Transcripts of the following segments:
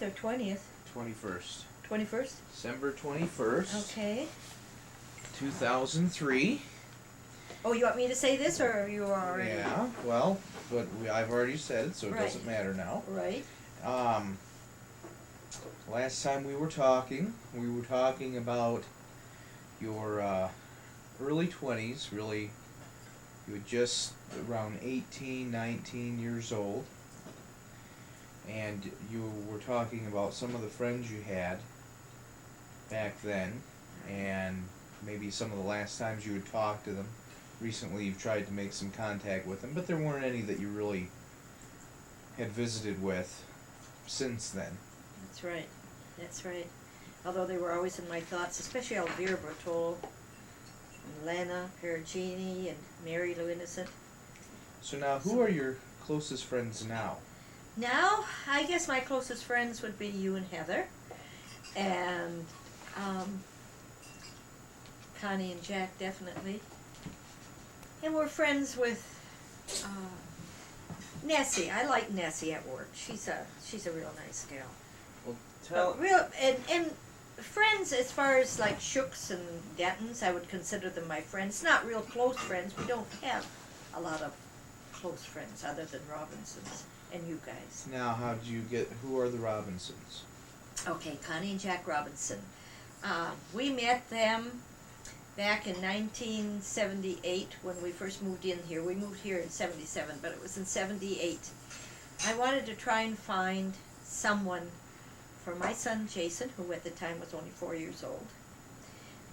or 20th? 21st. 21st? December 21st. Okay. 2003. Oh, you want me to say this, or you already? Yeah, well, but I've already said it, so it Right. doesn't matter now. Right. Last time we were talking about your early 20s, really. You were just around 18, 19 years old. And you were talking about some of the friends you had back then, and maybe some of the last times you had talked to them. Recently you've tried to make some contact with them, but there weren't any that you really had visited with since then. That's right. That's right. Although they were always in my thoughts, especially Elvira Bertolo, and Lena Perugini, and Mary Lou Innocent. So now, who are your closest friends now? Now, I guess my closest friends would be you and Heather, and Connie and Jack, definitely. And we're friends with Nessie. I like Nessie at work. She's a real nice gal. Well, tell... Real and friends as far as like Shooks and Dentons, I would consider them my friends. Not real close friends. We don't have a lot of close friends other than Robinsons and you guys. Now, who are the Robinsons? Okay, Connie and Jack Robinson. We met them back in 1978 when we first moved in here. We moved here in 77, but it was in 78. I wanted to try and find someone for my son Jason, who at the time was only 4 years old.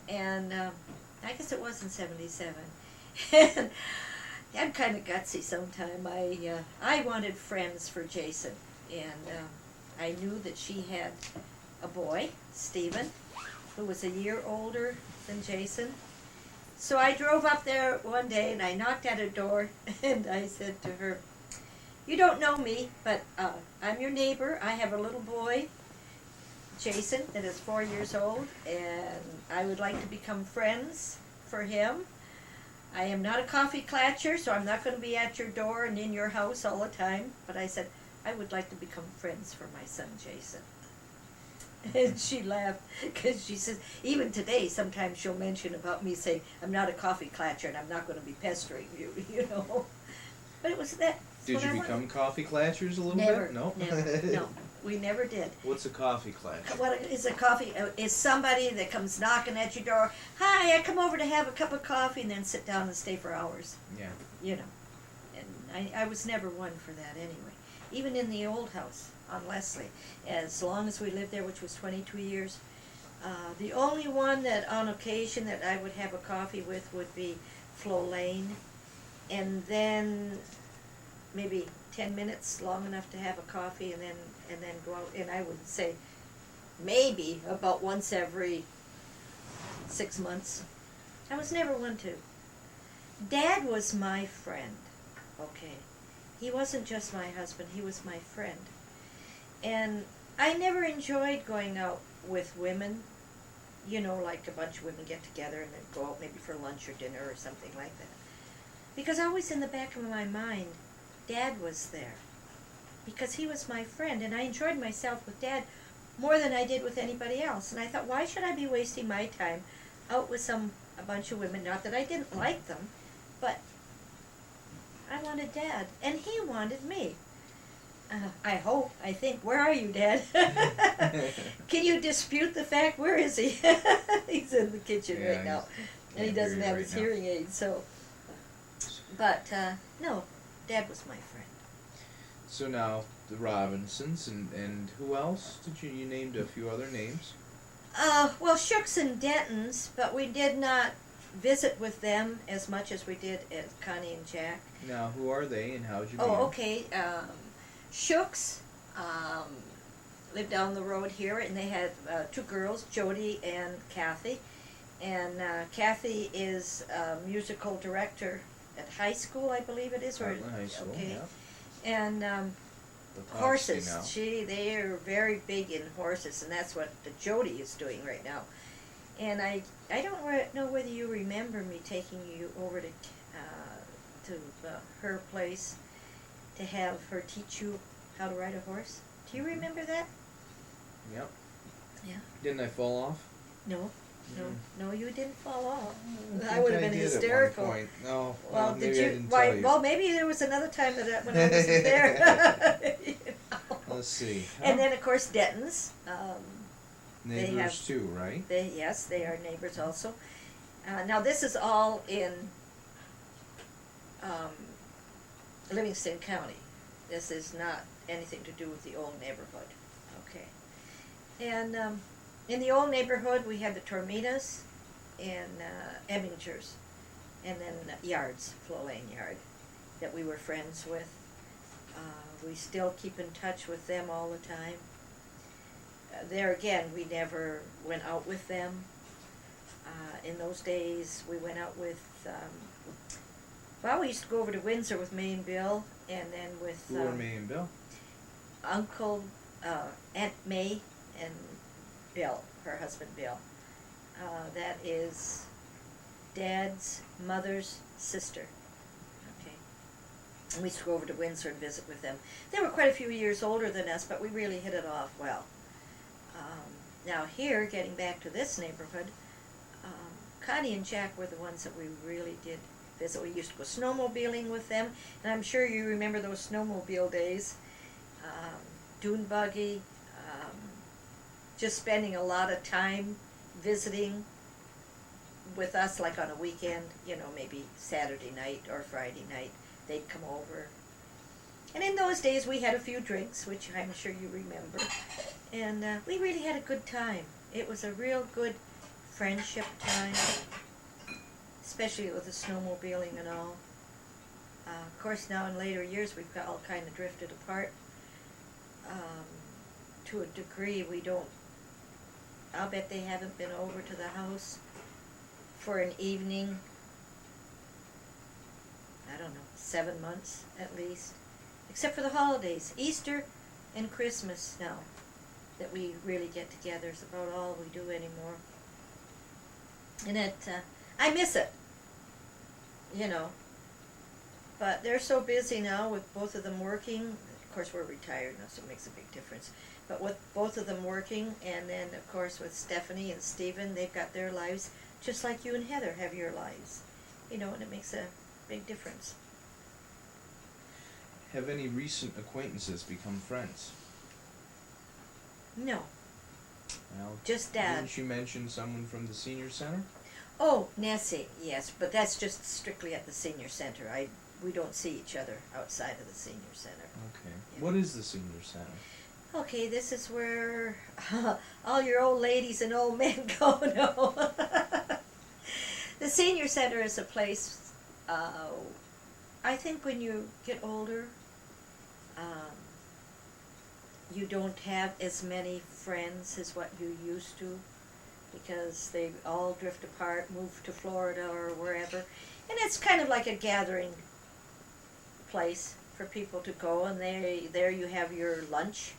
And I guess it was in 77. And I'm kind of gutsy sometime. I wanted friends for Jason, and I knew that she had a boy, Stephen, who was a year older than Jason. So I drove up there one day and I knocked at her door and I said to her, "You don't know me, but I'm your neighbor. I have a little boy, Jason, that is 4 years old, and I would like to become friends for him. I am not a coffee clatcher, so I'm not going to be at your door and in your house all the time." But I said, "I would like to become friends for my son, Jason." And she laughed, because she says, even today, sometimes she'll mention about me saying, "I'm not a coffee clatcher and I'm not going to be pestering you," you know. But it was that. Did you become coffee clatchers a little bit? No? Never, no. We never did. What's a coffee clatcher? What is a coffee? Is somebody that comes knocking at your door, "Hi, I come over to have a cup of coffee," and then sit down and stay for hours. Yeah. You know. And I was never one for that anyway. Even in the old house on Leslie, as long as we lived there, which was 22 years, the only one that on occasion that I would have a coffee with would be Flo Lane, and then maybe 10 minutes, long enough to have a coffee, and then go out. And I would say maybe about once every 6 months. I was never one to. Dad was my friend, okay. He wasn't just my husband, he was my friend. And I never enjoyed going out with women, you know, like a bunch of women get together and then go out maybe for lunch or dinner or something like that. Because always in the back of my mind, Dad was there. Because he was my friend, and I enjoyed myself with Dad more than I did with anybody else. And I thought, why should I be wasting my time out with a bunch of women? Not that I didn't like them, but I wanted Dad, and he wanted me. I think. Where are you, Dad? Can you dispute the fact? Where is he? He's in the kitchen right now, and he doesn't have his hearing aid, so. But, no, Dad was my friend. So now, the Robinsons, and who else? You named a few other names. Well, Shooks and Dentons, but we did not visit with them as much as we did at Connie and Jack. Now, who are they, and how'd you meet Oh, okay. Shooks lived down the road here, and they had two girls, Jody and Kathy. And Kathy is a musical director at high school, I believe it is. Or high school, okay. Yeah. And horses. They are very big in horses, and that's what the Jody is doing right now. And I don't know whether you remember me taking you over to her place to have her teach you how to ride a horse. Do you remember that? Yep. Yeah. Didn't I fall off? No, no, you didn't fall off. I I would have think been did hysterical. At one point. No, Well, maybe did you? I didn't Why? tell you. Well, maybe there was another time when I wasn't there. You know. Let's see. And then, of course, Denton's. Neighbors they have, too, right? Yes, they are neighbors also. Now, this is all in Livingston County. This is not anything to do with the old neighborhood. Okay. And in the old neighborhood, we had the Torminas and Emmingers, and then Yards, Flo Lane Yard, that we were friends with. We still keep in touch with them all the time. There again, we never went out with them. In those days, we went out with, well, we used to go over to Windsor with May and Bill, and then with Who are May and Bill? Uncle, Aunt May and Bill, her husband Bill. That is Dad's mother's sister. Okay. And we used to go over to Windsor and visit with them. They were quite a few years older than us, but we really hit it off well. Now here, getting back to this neighborhood, Connie and Jack were the ones that we really did visit. We used to go snowmobiling with them, and I'm sure you remember those snowmobile days. Dune buggy, just spending a lot of time visiting with us, like on a weekend, you know, maybe Saturday night or Friday night, they'd come over. And in those days we had a few drinks, which I'm sure you remember, and we really had a good time. It was a real good friendship time, especially with the snowmobiling and all. Of course, now in later years we've got all kind of drifted apart. To a degree, we don't, I'll bet they haven't been over to the house for an evening, I don't know, 7 months at least, except for the holidays, Easter and Christmas now, that we really get together. Is about all we do anymore. And I miss it, you know, but they're so busy now with both of them working. Of course, we're retired now, so it makes a big difference. But with both of them working, and then, of course, with Stephanie and Stephen, they've got their lives, just like you and Heather have your lives. You know, and it makes a big difference. Have any recent acquaintances become friends? No. Well, Just Dad. Didn't you mention someone from the senior center? Oh, Nessie, yes, but that's just strictly at the senior center. We don't see each other outside of the senior center. Okay. Yeah. What is the senior center? Okay, this is where all your old ladies and old men go. No. The senior center is a place, I think when you get older, you don't have as many friends as what you used to, because they all drift apart, move to Florida or wherever. And it's kind of like a gathering place for people to go, and there you have your lunch,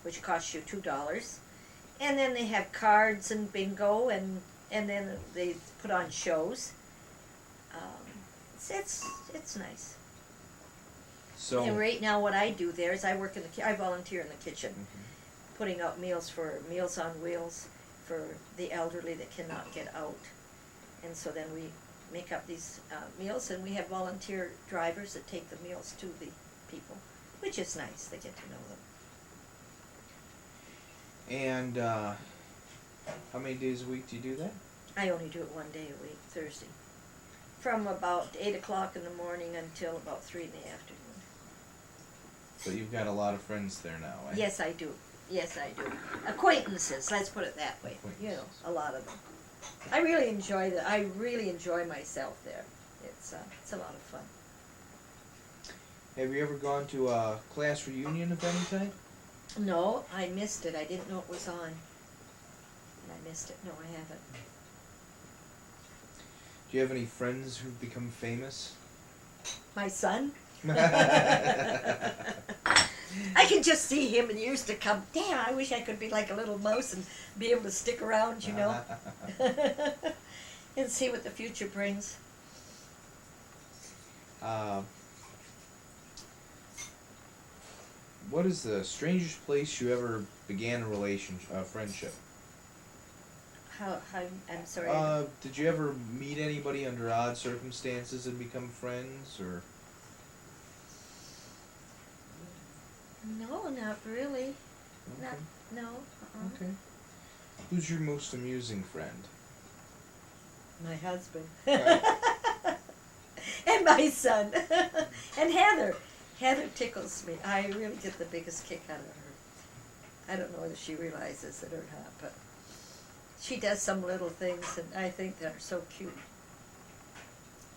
which costs you $2. And then they have cards and bingo, and then they put on shows. It's nice. So. And right now what I do there is I volunteer in the kitchen, Mhm. putting out meals on Wheels for the elderly that cannot get out. And so then we make up these meals, and we have volunteer drivers that take the meals to the people, which is nice. They get to know them. And how many days a week do you do that? I only do it one day a week, Thursday, from about 8 o'clock in the morning until about 3 in the afternoon. So you've got a lot of friends there now, eh? Yes, I do. Yes, I do. Acquaintances, let's put it that way. You know, a lot of them. I really enjoy myself there. It's a lot of fun. Have you ever gone to a class reunion of any type? No, I missed it. I didn't know it was on. And I missed it. No, I haven't. Do you have any friends who've become famous? My son? I can just see him in years to come. Damn, I wish I could be like a little mouse and be able to stick around, you know, and see what the future brings. What is the strangest place you ever began a friendship? I'm sorry. Did you ever meet anybody under odd circumstances and become friends, or? No, not really. Okay. Not, no. Uh-uh. Okay. Who's your most amusing friend? My husband. Okay. And my son. And Heather. Heather tickles me. I really get the biggest kick out of her. I don't know whether she realizes it or not, but she does some little things and I think that are so cute.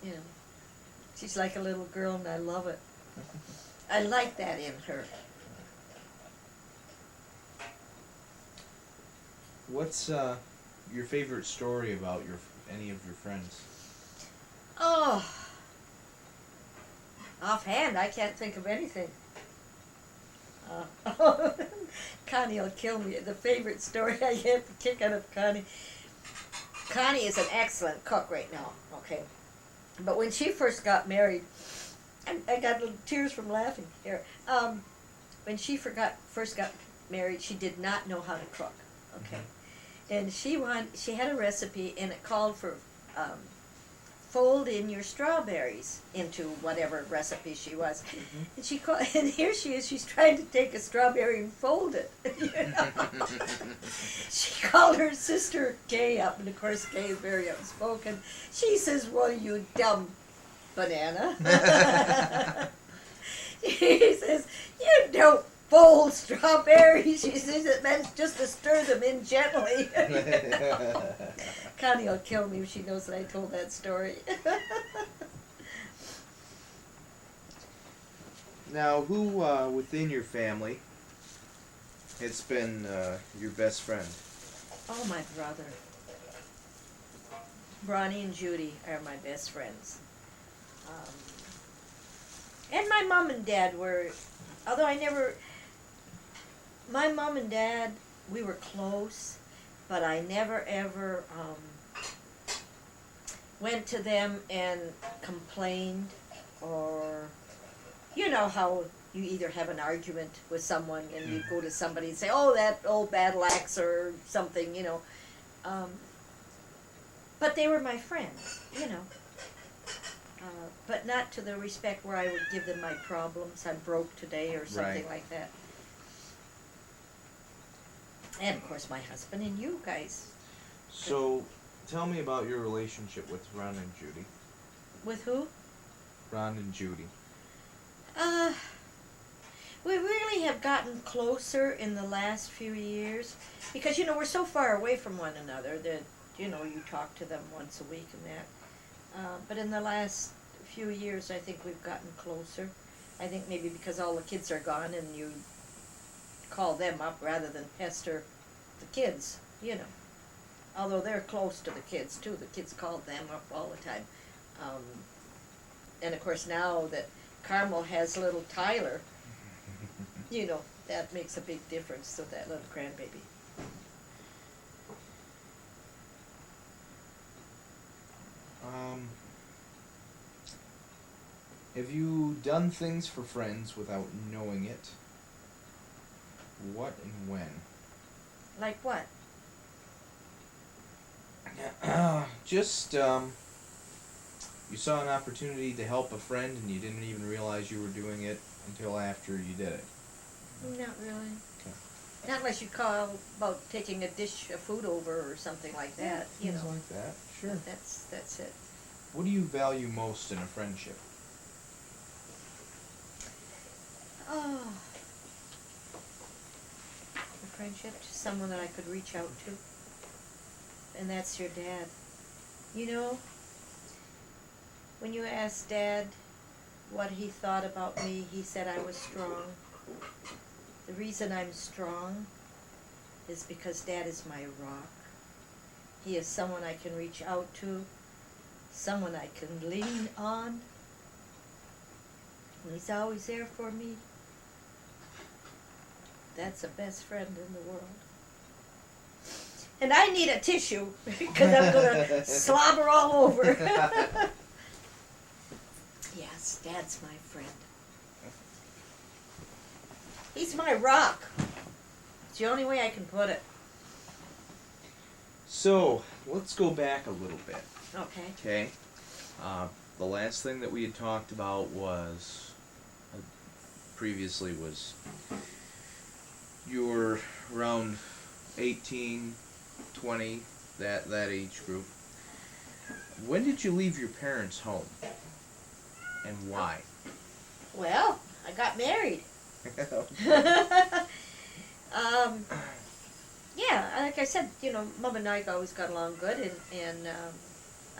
You know, she's like a little girl and I love it. I like that in her. What's your favorite story about any of your friends? Oh, offhand, I can't think of anything. Connie will kill me. The favorite story I get the kick out of Connie. Connie is an excellent cook right now, okay? But when she first got married, I got little tears from laughing here. When she first got married, she did not know how to cook, okay? And she had a recipe, and it called for fold in your strawberries into whatever recipe she was. And and here she is, she's trying to take a strawberry and fold it. You know? She called her sister Kay up, and of course Kay is very outspoken. She says, "Well, you dumb banana." She says, "You don't fold strawberries." She says it meant just to stir them in gently. Connie will kill me if she knows that I told that story. Now, who within your family has been your best friend? Oh, my brother. Bronny and Judy are my best friends. And my mom and dad were, although my mom and dad, we were close, but I never ever went to them and complained, or you know how you either have an argument with someone and you go to somebody and say, "Oh, that old battle axe," or something, you know. But they were my friends, you know. But not to the respect where I would give them my problems. I'm broke today or something like that. And of course my husband and you guys. So, tell me about your relationship with Ron and Judy. With who? Ron and Judy. We really have gotten closer in the last few years because, you know, we're so far away from one another that, you know, you talk to them once a week and that. But in the last few years, I think we've gotten closer. I think maybe because all the kids are gone and you call them up rather than pester the kids, you know. Although they're close to the kids, too. The kids call them up all the time. And, of course, now that Carmel has little Tyler, you know, that makes a big difference to that little grandbaby. Have you done things for friends without knowing it? What and when? Like what? Just, you saw an opportunity to help a friend and you didn't even realize you were doing it until after you did it. Not really. Okay. Not unless you call about taking a dish of food over or something like that, you know. Things like that, sure. That's it. What do you value most in a friendship? Oh. A friendship, just someone that I could reach out to. And that's your dad. You know, when you asked Dad what he thought about me, he said I was strong. The reason I'm strong is because Dad is my rock. He is someone I can reach out to, someone I can lean on. And he's always there for me. That's the best friend in the world. And I need a tissue because I'm going to slobber all over. Yes, Dad's my friend. He's my rock. It's the only way I can put it. So, let's go back a little bit. Okay. Okay. The last thing that we had talked about was, previously was, you were around 18, 20, that age group. When did you leave your parents' home? And why? Well, I got married. Yeah, like I said, Mom and I always got along good, and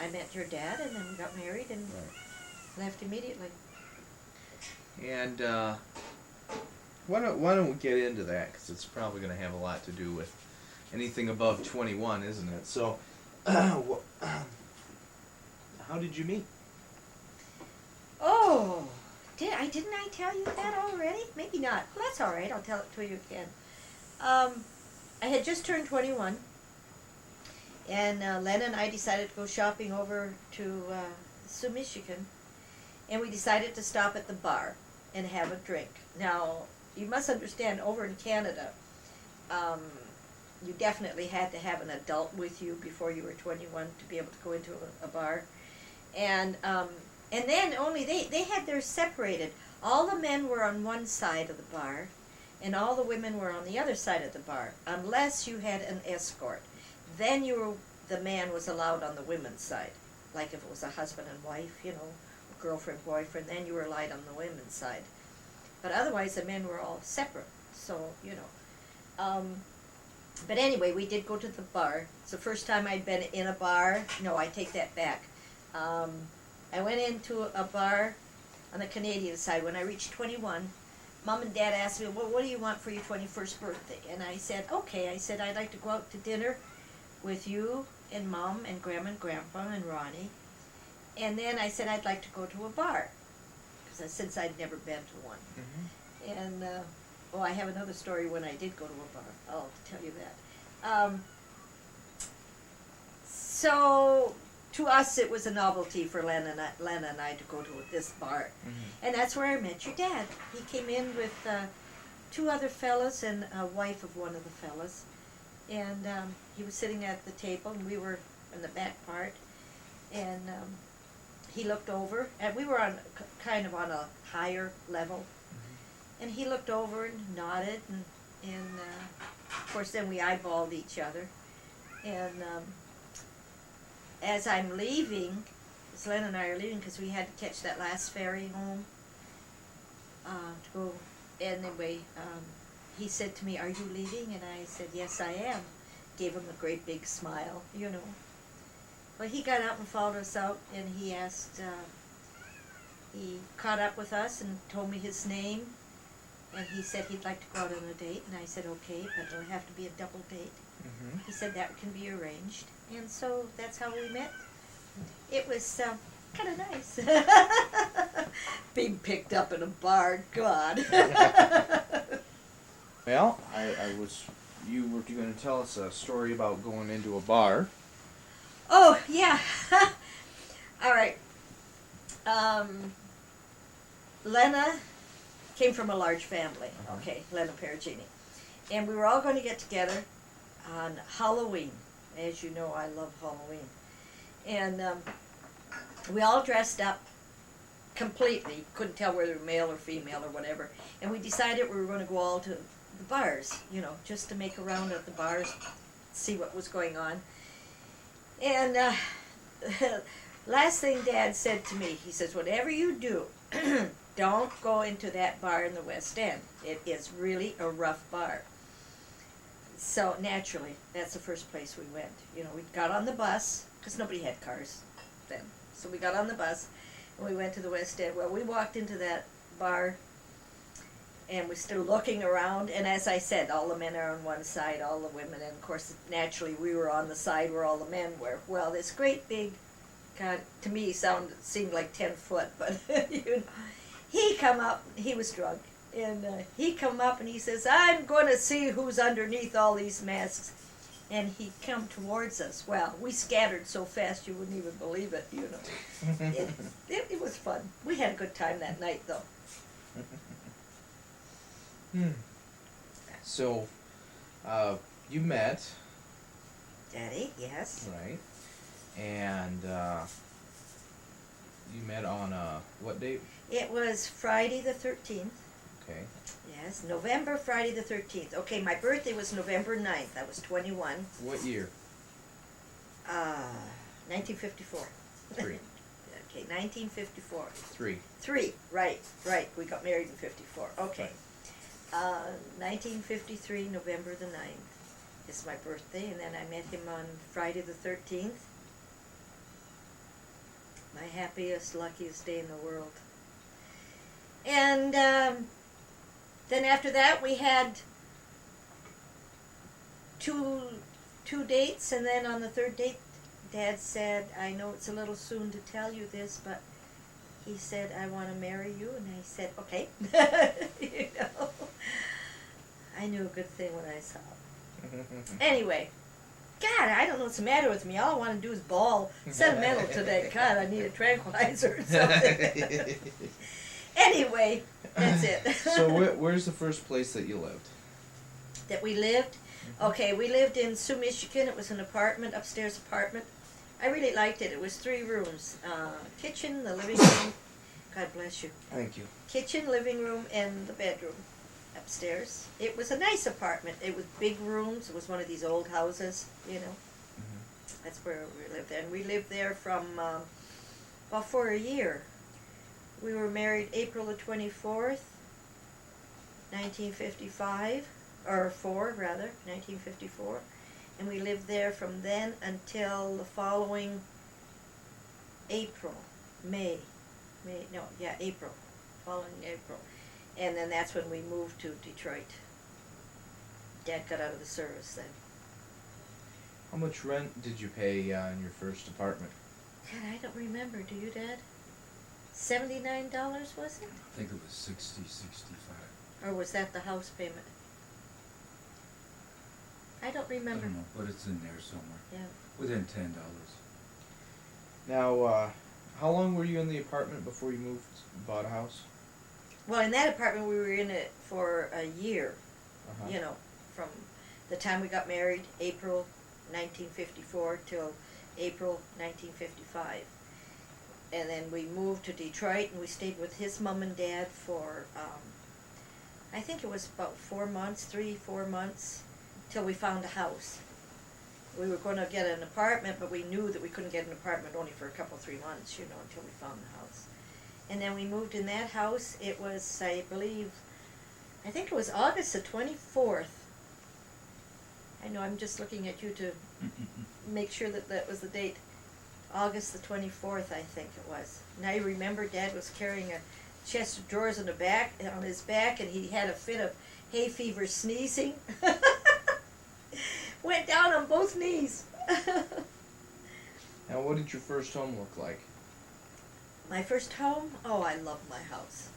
I met your dad, and then we got married and left immediately. And why don't we get into that, because it's probably going to have a lot to do with anything above 21, isn't it? So, how did you meet? Oh, didn't I tell you that already? Maybe not. Well, that's all right. I'll tell it to you again. I had just turned 21, and Len and I decided to go shopping over to Sioux, Michigan, and we decided to stop at the bar and have a drink. Now, you must understand, over in Canada, you definitely had to have an adult with you before you were 21 to be able to go into a bar. And then only they had theirs separated. All the men were on one side of the bar, and all the women were on the other side of the bar, unless you had an escort. Then the man was allowed on the women's side. Like if it was a husband and wife, girlfriend, boyfriend, then you were allowed on the women's side. But otherwise, the men were all separate. So, but anyway, we did go to the bar. It's the first time I'd been in a bar. No, I take that back. I went into a bar on the Canadian side. When I reached 21, Mom and Dad asked me, well, what do you want for your 21st birthday? And I said, okay. I said, I'd like to go out to dinner with you and Mom and Grandma and Grandpa and Ronnie. And then I said, I'd like to go to a bar, since I'd never been to one. Mm-hmm. And, I have another story when I did go to a bar. I'll tell you that. So, to us, it was a novelty for Len and I to go to this bar. Mm-hmm. And that's where I met your dad. He came in with two other fellas and a wife of one of the fellas. And he was sitting at the table, and we were in the back part. And he looked over, and we were kind of on a higher level. Mm-hmm. And he looked over and nodded, and of course then we eyeballed each other. And as I'm leaving, as Len and I are leaving, because we had to catch that last ferry home to go. Anyway, he said to me, "Are you leaving?" And I said, "Yes, I am." Gave him a great big smile, Well, he got up and followed us out, and he asked, he caught up with us and told me his name, and he said he'd like to go out on a date, and I said, okay, but it'll have to be a double date. Mm-hmm. He said that can be arranged, and so that's how we met. It was kind of nice. Being picked up in a bar, God. Well, you were going to tell us a story about going into a bar. Oh, yeah. All right. Lena came from a large family, okay, Lena Perugini. And we were all going to get together on Halloween. As you know, I love Halloween. And we all dressed up completely. Couldn't tell whether we were male or female or whatever. And we decided we were going to go all to the bars, just to make a round at the bars, see what was going on. And last thing Dad said to me, he says, whatever you do, don't go into that bar in the West End. It is really a rough bar. So naturally, that's the first place we went. We got on the bus, because nobody had cars then. So we got on the bus, and we went to the West End. Well, we walked into that bar, and we're still looking around, and as I said, all the men are on one side, all the women, and of course, naturally, we were on the side where all the men were. Well, this great big, God, to me, seemed like 10 foot, but, he come up, he was drunk, and he come up and he says, I'm going to see who's underneath all these masks. And he come towards us. Well, we scattered so fast you wouldn't even believe it, It was fun. We had a good time that night, though. Hmm. So, you met, Daddy, yes. right? And you met on what date? It was Friday the 13th. Okay. Yes, November, Friday the 13th. Okay, my birthday was November 9th. I was 21. What year? 1954. 3. Okay, 1954. 3. 3, right. We got married in 54. Okay. 1953, November the 9th is my birthday, and then I met him on Friday the 13th. My happiest, luckiest day in the world. And then after that, we had two dates, and then on the third date, Dad said, I know it's a little soon to tell you this, but he said, I want to marry you, and I said, okay. You know, I knew a good thing when I saw it. Anyway, God, I don't know what's the matter with me. All I want to do is bawl. Sentimental today. God, I need a tranquilizer or something. Anyway, that's it. So where's the first place that you lived? That we lived? Okay, we lived in Sioux, Michigan. It was an apartment, upstairs apartment. I really liked it. It was 3 rooms. Kitchen, the living room. God bless you. Thank you. Kitchen, living room, and the bedroom upstairs. It was a nice apartment. It was big rooms. It was one of these old houses, you know. Mm-hmm. That's where we lived. And we lived there from about for a year. We were married April the 24th, 1955, or 1954. And we lived there from then until the following April, April, following April. And then that's when we moved to Detroit. Dad got out of the service then. How much rent did you pay in your first apartment? God, I don't remember. Do you, Dad? $79, was it? I think it was 60, 65. Or was that the house payment? I don't I remember. don't know, but it's in there somewhere. Yeah. Within $10. Now, how long were you in the apartment before you bought a house? Well, in that apartment, we were in it for a year. Uh-huh. You know, from the time we got married, April 1954 till April 1955. And then we moved to Detroit, and we stayed with his mom and dad for, I think it was about 4 months, 3-4 months, till we found a house. We were going to get an apartment, but we knew that we couldn't get an apartment only for a couple, 3 months, you know, until we found the house. And then we moved in that house. It was, I think it was August the 24th. I know, I'm just looking at you to make sure that that was the date. August the 24th, I think it was. Now you remember Dad was carrying a chest of drawers on his back, and he had a fit of hay fever sneezing. Went down on both knees. Now, what did your first home look like? My first home? Oh, I loved my house.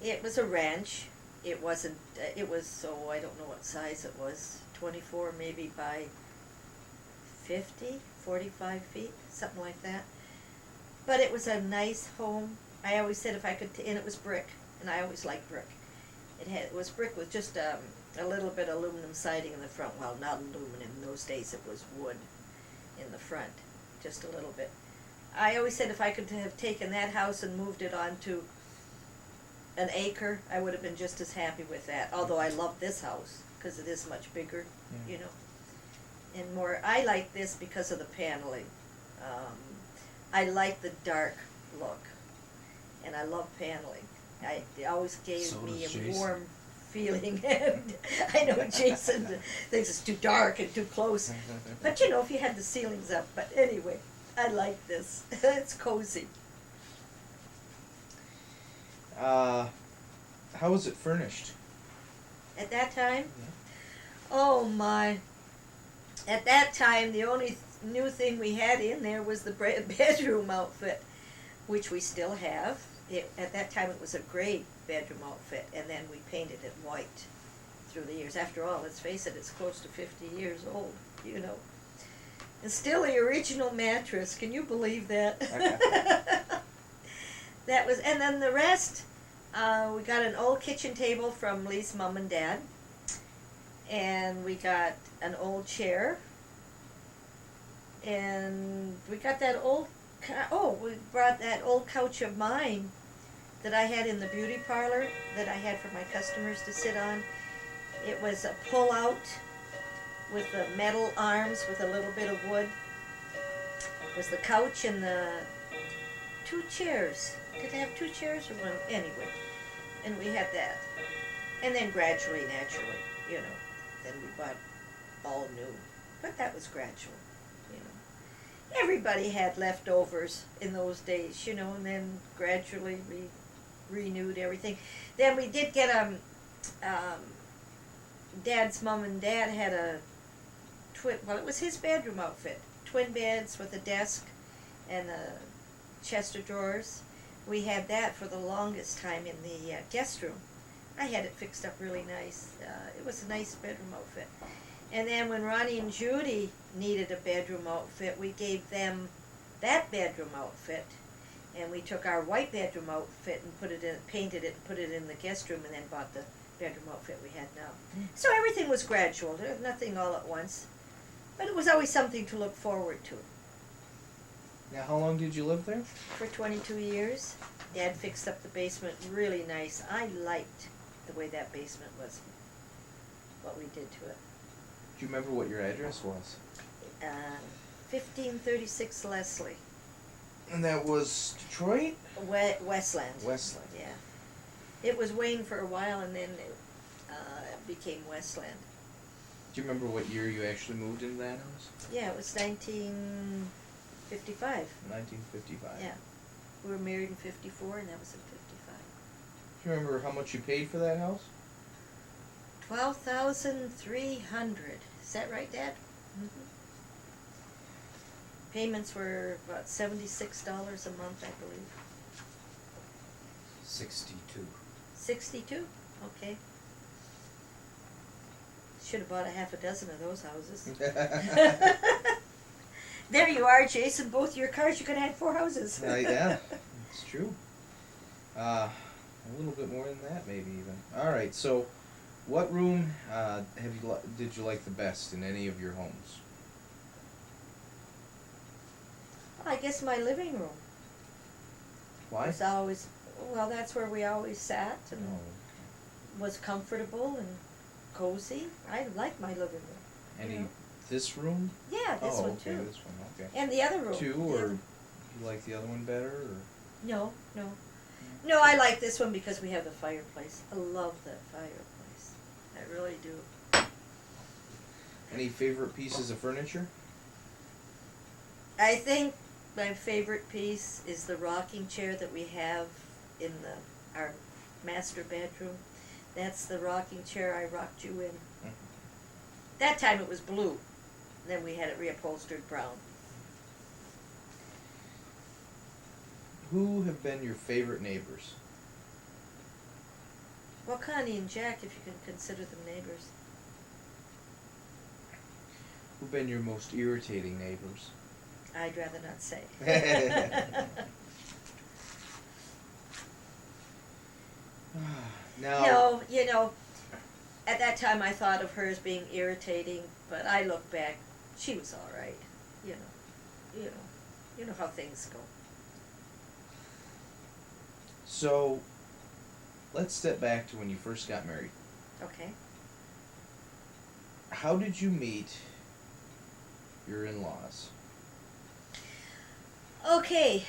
It was a ranch. It wasn't, it was, so I don't know what size it was, 24 maybe by 50, 45 feet, something like that. But it was a nice home. I always said if I could, and it was brick, and I always liked brick. It was brick with just a little bit of aluminum siding in the front. Well, not aluminum, in those days it was wood in the front, just a little bit. I always said if I could have taken that house and moved it onto an acre, I would have been just as happy with that. Although I love this house because it is much bigger, you know, and more. I like this because of the paneling. I like the dark look, and I love paneling. It always gave So me does a Jason. warm feeling. And I know Jason thinks it's too dark and too close, but you know, if you had the ceilings up. But anyway, I like this. It's cozy. How was it furnished? At that time? Yeah. Oh my. At that time, the only new thing we had in there was the bedroom outfit, which we still have. At that time, it was a gray bedroom outfit, and then we painted it white through the years. After all, let's face it, it's close to 50 years old, you know. And still the original mattress. Can you believe that? That was, and then the rest, We got an old kitchen table from Lee's mom and dad, and we got an old chair, and we got that we brought that old couch of mine that I had in the beauty parlor that I had for my customers to sit on. It was a pull-out with the metal arms with a little bit of wood. It was the couch and the two chairs. Did they have two chairs or one? Anyway, and we had that. And then gradually, naturally, then we bought all new. But that was gradual, Everybody had leftovers in those days, and then gradually we renewed everything. Then we did get Dad's mom and dad had a it was his bedroom outfit. Twin beds with a desk and a chest of drawers. We had that for the longest time in the guest room. I had it fixed up really nice. It was a nice bedroom outfit. And then when Ronnie and Judy needed a bedroom outfit, we gave them that bedroom outfit. And we took our white bedroom outfit and painted it and put it in the guest room, and then bought the bedroom outfit we had now. So everything was gradual. There was nothing all at once. But it was always something to look forward to. Now, how long did you live there? For 22 years. Dad fixed up the basement really nice. I liked the way that basement was, what we did to it. Do you remember what your address was? 1536 Leslie. And that was Detroit? Westland. Westland. Yeah. It was Wayne for a while, and then it became Westland. Do you remember what year you actually moved into that house? Yeah, it was 1955. 1955. Yeah. We were married in 54, and that was in 55. Do you remember how much you paid for that house? $12,300. Is that right, Dad? Mm-hmm. Payments were about $76 a month, I believe. 62. 62? Okay. Should have bought a half a dozen of those houses. There you are, Jason. Both your cars, you could have had 4 houses. Yeah, it's true. A little bit more than that, maybe even. All right. So, what room did you like the best in any of your homes? I guess my living room. Why? Was always, well, that's where we always sat and Oh, was comfortable and cozy. I like my living room. any this room? Yeah, this one okay, too. this one. Okay. And the other room. Two, or you like the other one better, or? No. No, I like this one because we have the fireplace. I love that fireplace. I really do. Any favorite pieces of furniture? I think my favorite piece is the rocking chair that we have in our master bedroom. That's the rocking chair I rocked you in. Mm-hmm. That time it was blue. Then we had it reupholstered brown. Who have been your favorite neighbors? Well, Connie and Jack, if you can consider them neighbors. Who've been your most irritating neighbors? I'd rather not say. Now, No, at that time I thought of her as being irritating, but I look back, she was all right. You know how things go. so let's step back to when you first got married. Okay. How did you meet your in-laws? Okay.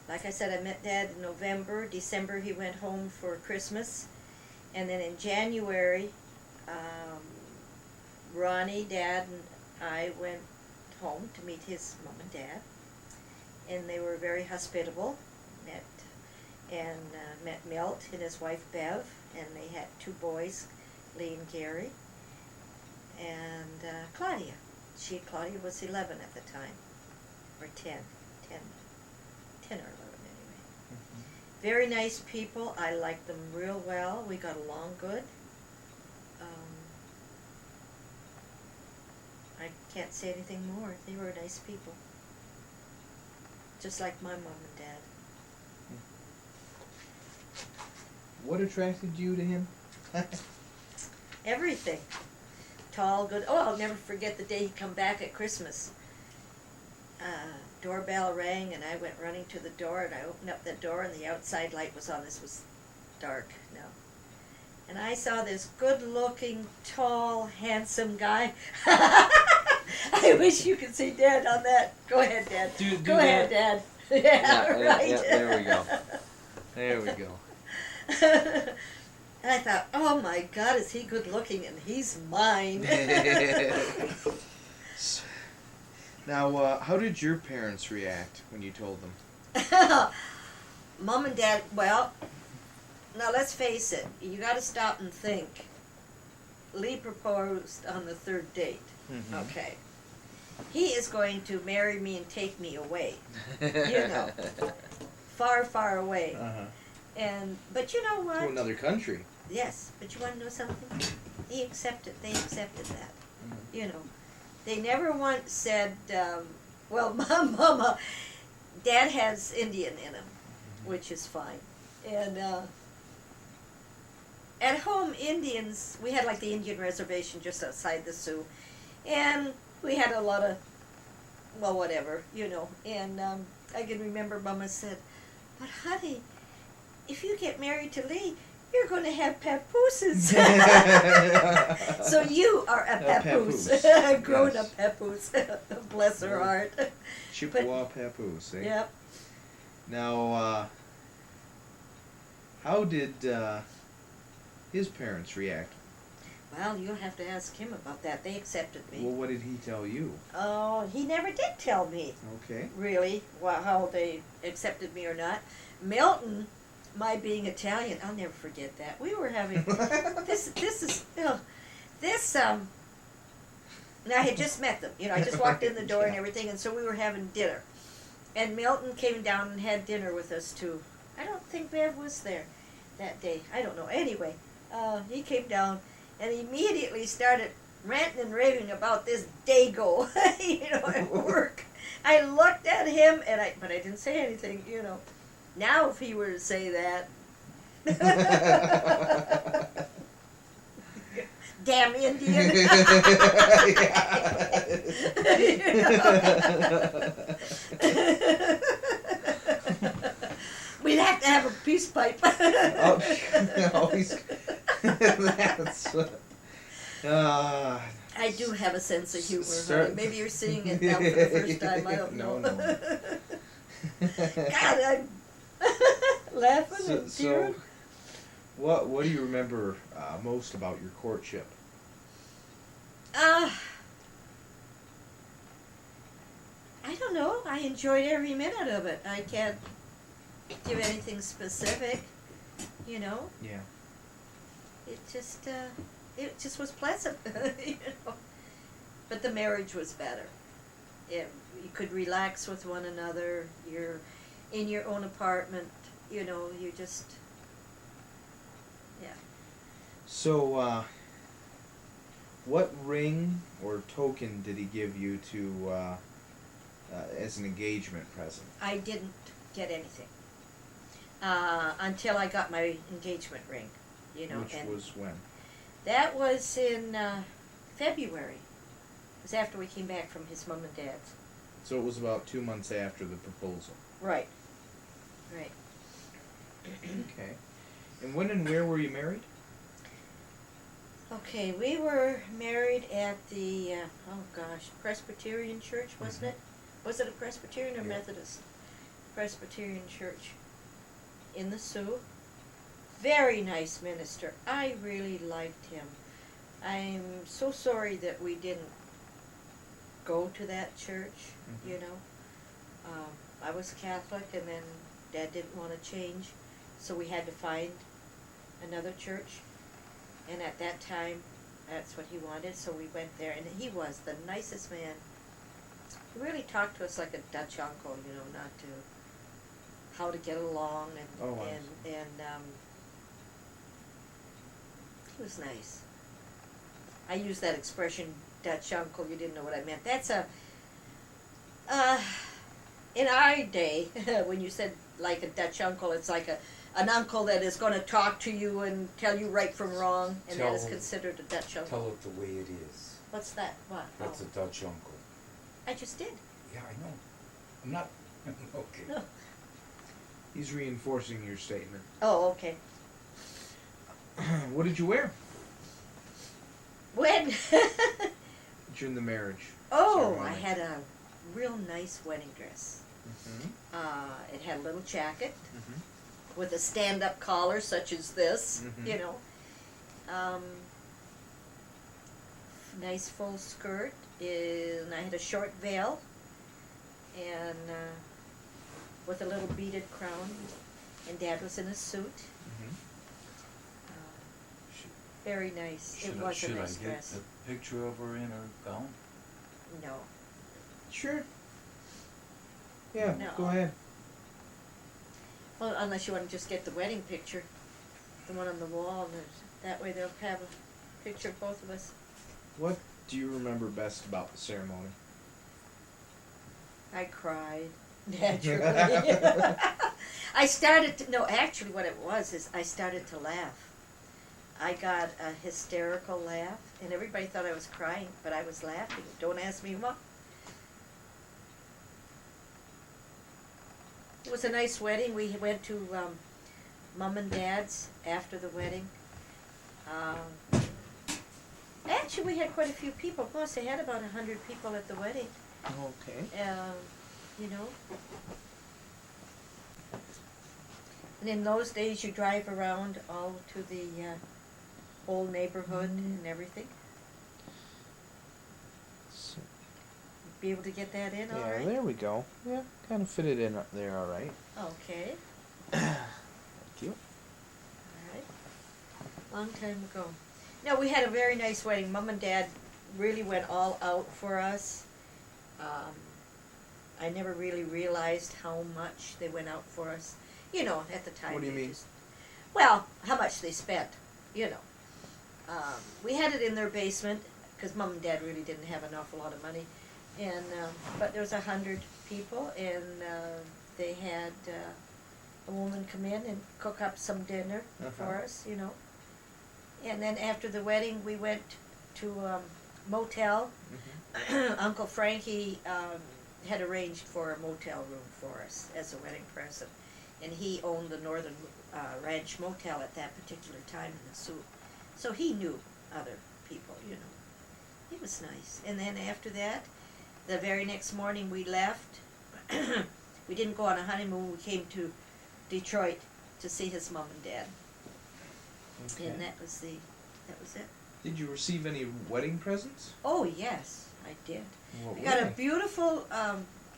Like I said, I met Dad in November. December he went home for Christmas. And then in January, Ronnie, Dad, and I went home to meet his mom and dad. And they were very hospitable. Met Milt and his wife Bev, and they had 2 boys, Lee and Gary, and Claudia. Claudia was 11 at the time, or 10 or 11 anyway. Mm-hmm. Very nice people. I liked them real well. We got along good. I can't say anything more. They were nice people. Just like my mom and dad. what attracted you to him? Everything. Tall, good. Oh, I'll never forget the day he come back at Christmas. Doorbell rang, and I went running to the door, and I opened up the door, and the outside light was on. This was dark now. And I saw this good-looking, tall, handsome guy. I wish you could see Dad on that. Go ahead, Dad. Go ahead, Dad. Yeah, right. Yeah, there we go. There we go. And I thought, oh my God, is he good looking? And he's mine. Now, how did your parents react when you told them? Mom and Dad, well, now let's face it, you got to stop and think. Lee proposed on the third date. Mm-hmm. Okay. He is going to marry me and take me away. You know. Far, far away. Uh-huh. But you know what? To another country. Yes, but you want to know something? They accepted that. Mm-hmm. You know. They never once said, well, Mama, Dad has Indian in him, which is fine. And at home, Indians, we had like the Indian reservation just outside the Sioux. And we had a lot of, well, whatever, you know. And I can remember Mama said, but honey, if you get married to Lee, you're going to have papooses. So you are a papoose. A grown-up papoose. Bless her heart. Chippewa papoose, eh? Yep. Now, how did his parents react? Well, you'll have to ask him about that. They accepted me. Well, what did he tell you? Oh, he never did tell me. Okay. Really, how they accepted me or not. Milton, my being Italian, I'll never forget that. We were having this now I had just met them. You know, I just walked in the door and everything, and so we were having dinner. And Milton came down and had dinner with us too. I don't think Bev was there that day. I don't know. Anyway, he came down and immediately started ranting and raving about this Dago, you know, at work. I looked at him but I didn't say anything, you know. Now, if he were to say that, damn Indian. We'd have to have a peace pipe. I do have a sense of humor, honey. Maybe you're seeing it now for the first time. I don't know. No. God, I'm laughing and tearing. So, what do you remember most about your courtship? I don't know. I enjoyed every minute of it. I can't give anything specific, you know. Yeah. It just was pleasant, you know. But the marriage was better. You could relax with one another. You're in your own apartment, you know. You just, yeah. So, what ring or token did he give you to as an engagement present? I didn't get anything until I got my engagement ring, you know. Which was when? That was in February. It was after we came back from his mom and dad's. So it was about 2 months after the proposal. Right. Right. Okay. And when and where were you married? Okay, we were married at the, Presbyterian church, wasn't it? Was it a Presbyterian or Yeah. Methodist? Presbyterian church in the Sioux. Very nice minister. I really liked him. I'm so sorry that we didn't go to that church, you know. I was Catholic, and then Dad didn't want to change, so we had to find another church. And at that time, that's what he wanted, so we went there, and he was the nicest man. He really talked to us like a Dutch uncle, you know, not to how to get along, and he was nice. I use that expression, Dutch uncle. You didn't know what I meant. That's in our day, when you said like a Dutch uncle, it's like an uncle that is going to talk to you and tell you right from wrong, and that is Tell- considered a Dutch uncle. Tell it the way it is. What's that? What? That's a Dutch uncle. I just did. Yeah, I know. I'm not. Okay. No. He's reinforcing your statement. Oh, okay. What did you wear When? during the marriage? Oh, I ceremony? had a real nice wedding dress. Mm-hmm. It had a little jacket Mm-hmm. with a stand-up collar, such as this. Mhm. You know. Nice full skirt, and I had a short veil, and with a little beaded crown. And Dad was in a suit. Mm-hmm. Very nice. It was a nice dress. Should I get the picture of her in her gown? No. Sure. Yeah, No. go ahead. Well, unless you want to just get the wedding picture, the one on the wall, and that way they'll have a picture of both of us. What do you remember best about the ceremony? I cried, naturally. I started to, no, actually what it was is I started to laugh. I got a hysterical laugh, and everybody thought I was crying, but I was laughing. Don't ask me why. It was a nice wedding. We went to Mom and Dad's after the wedding. Actually, we had quite a few people. Plus, they had about 100 people at the wedding. Okay. You know. And in those days, you drive around all to the whole neighborhood and everything. So, Be able to get that in, all yeah, right? there we go. Yeah, kind of fit it in up there, all right. Okay, Thank you. all right. Long time ago. No, we had a very nice wedding. Mom and Dad really went all out for us. I never really realized how much they went out for us. You know, at the time. What do you they mean? just- well, how much they spent, you know. We had it in their basement because Mom and Dad really didn't have an awful lot of money, and but there was 100 people, and they had a woman come in and cook up some dinner for us, you know. And then after the wedding, we went to a motel. Mm-hmm. Uncle Frankie had arranged for a motel room for us as a wedding present, and he owned the Northern Ranch Motel at that particular time in the Sioux. So he knew other people, you know. It was nice. And then after that, the very next morning we left. We didn't go on a honeymoon. We came to Detroit to see his mom and dad. Okay. And that was it. Did you receive any wedding presents? Oh, yes, I did. What I were got a they? beautiful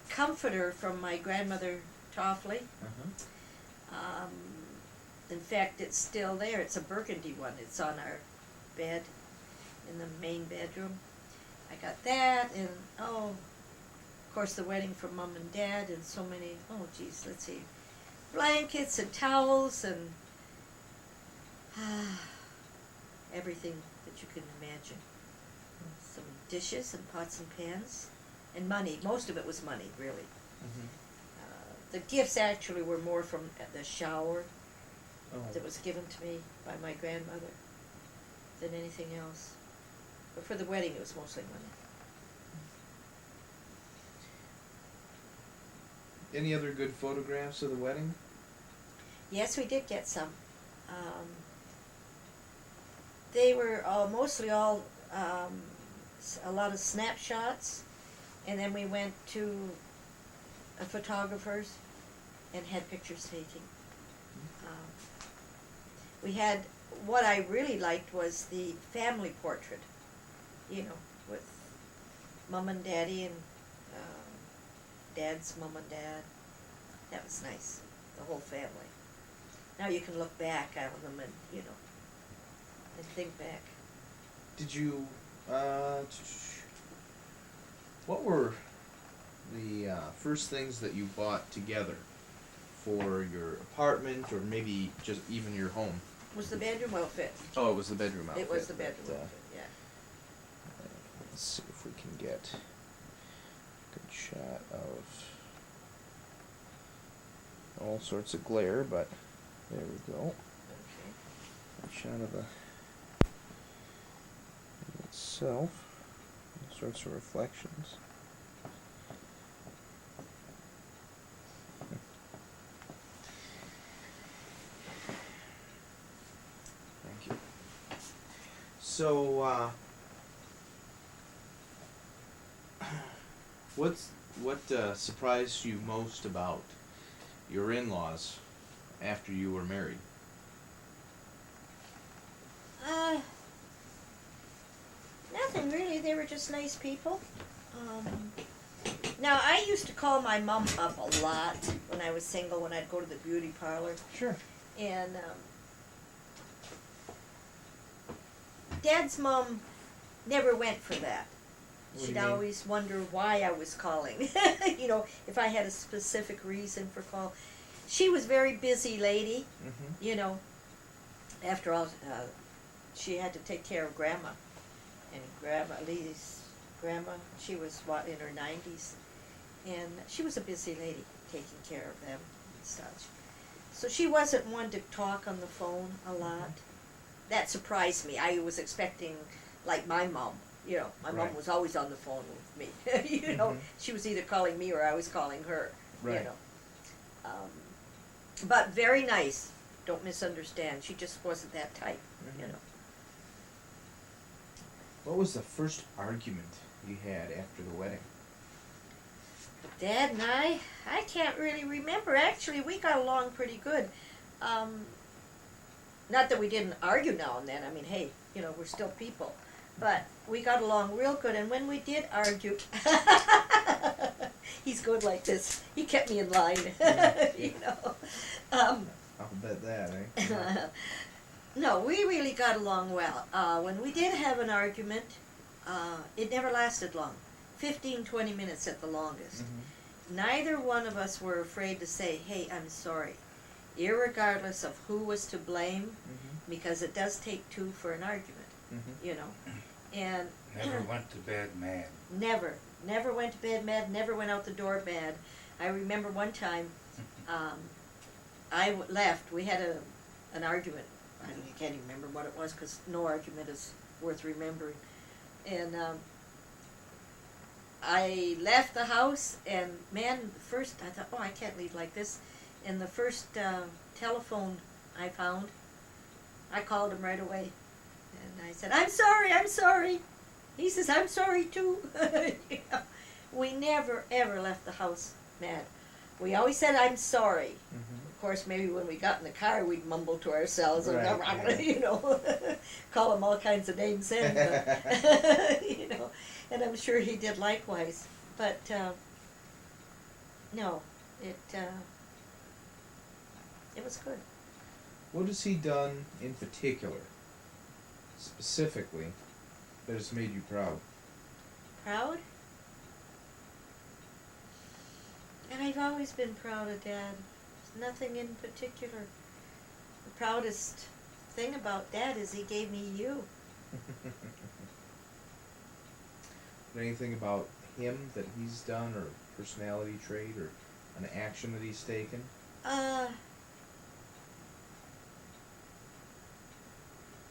comforter from my grandmother Toffley. Uh-huh. In fact, it's still there. It's a burgundy one. It's on our bed in the main bedroom. I got that, and of course, the wedding for Mom and Dad, and so many. Oh, geez, let's see, blankets and towels and everything that you can imagine. Some dishes and pots and pans, and money. Most of it was money, really. Mm-hmm. The gifts actually were more from the shower Oh. that was given to me by my grandmother than anything else. But for the wedding, it was mostly money. Any other good photographs of the wedding? Yes, we did get some. They were mostly all a lot of snapshots, and then we went to a photographer's and had pictures taken. We had, what I really liked was the family portrait, you know, with Mom and Daddy and Dad's Mom and Dad. That was nice, the whole family. Now you can look back at them and, you know, and think back. Did you, what were the first things that you bought together for your apartment, or maybe just even your home? Was the bedroom outfit? Oh, it was the bedroom outfit. It was the bedroom but, outfit, yeah. Let's see if we can get a good shot of all sorts of glare, but There we go. Okay. A shot of the itself. All sorts of reflections. Thank you. So, what surprised you most about your in-laws after you were married? Nothing really. They were just nice people. Now, I used to call my mom up a lot when I was single, when I'd go to the beauty parlor. Sure. And Dad's mom never went for that. What do She'd you mean? always wonder why I was calling. You know, if I had a specific reason for call. She was a very busy lady. Mm-hmm. You know, after all, she had to take care of Grandma. And Grandma, she was, in her 90s. And she was a busy lady, taking care of them and such. So she wasn't one to talk on the phone a lot. That surprised me. I was expecting, like my mom, you know, my mom Right. was always on the phone with me. You know, Mhm. she was either calling me or I was calling her, Right. you know. But very nice. Don't misunderstand. She just wasn't that type, you Mhm. know. What was the first argument you had after the wedding? Dad and I can't really remember. Actually, we got along pretty good. Not that we didn't argue now and then. I mean, hey, you know, we're still people. But we got along real good. And when we did argue, he's good like this. He kept me in line, you know. I'll bet that, eh? No, we really got along well. When we did have an argument, it never lasted long. 15, 20 minutes at the longest. Mm-hmm. Neither one of us were afraid to say, hey, I'm sorry, irregardless of who was to blame, Mm-hmm. because it does take two for an argument, Mm-hmm. you know. And Never went to bed mad. never went to bed mad, never went out the door mad. I remember one time, left, we had an argument. I can't even remember what it was, because no argument is worth remembering. And I left the house, and man, first I thought, oh, I can't leave like this. And the first telephone I found, I called him right away. And I said, I'm sorry. He says, I'm sorry too. You know, we never, ever left the house mad. We always said, I'm sorry. Mm-hmm. Of course, maybe when we got in the car, we'd mumble to ourselves, Right, yeah. you know, call him all kinds of names then, but, you know, and I'm sure he did likewise. But, no, it was good. What has he done in particular, specifically, that has made you proud? Proud? And I've always been proud of Dad. There's nothing in particular. The proudest thing about Dad is he gave me you. Anything about him that he's done, or personality trait, or an action that he's taken?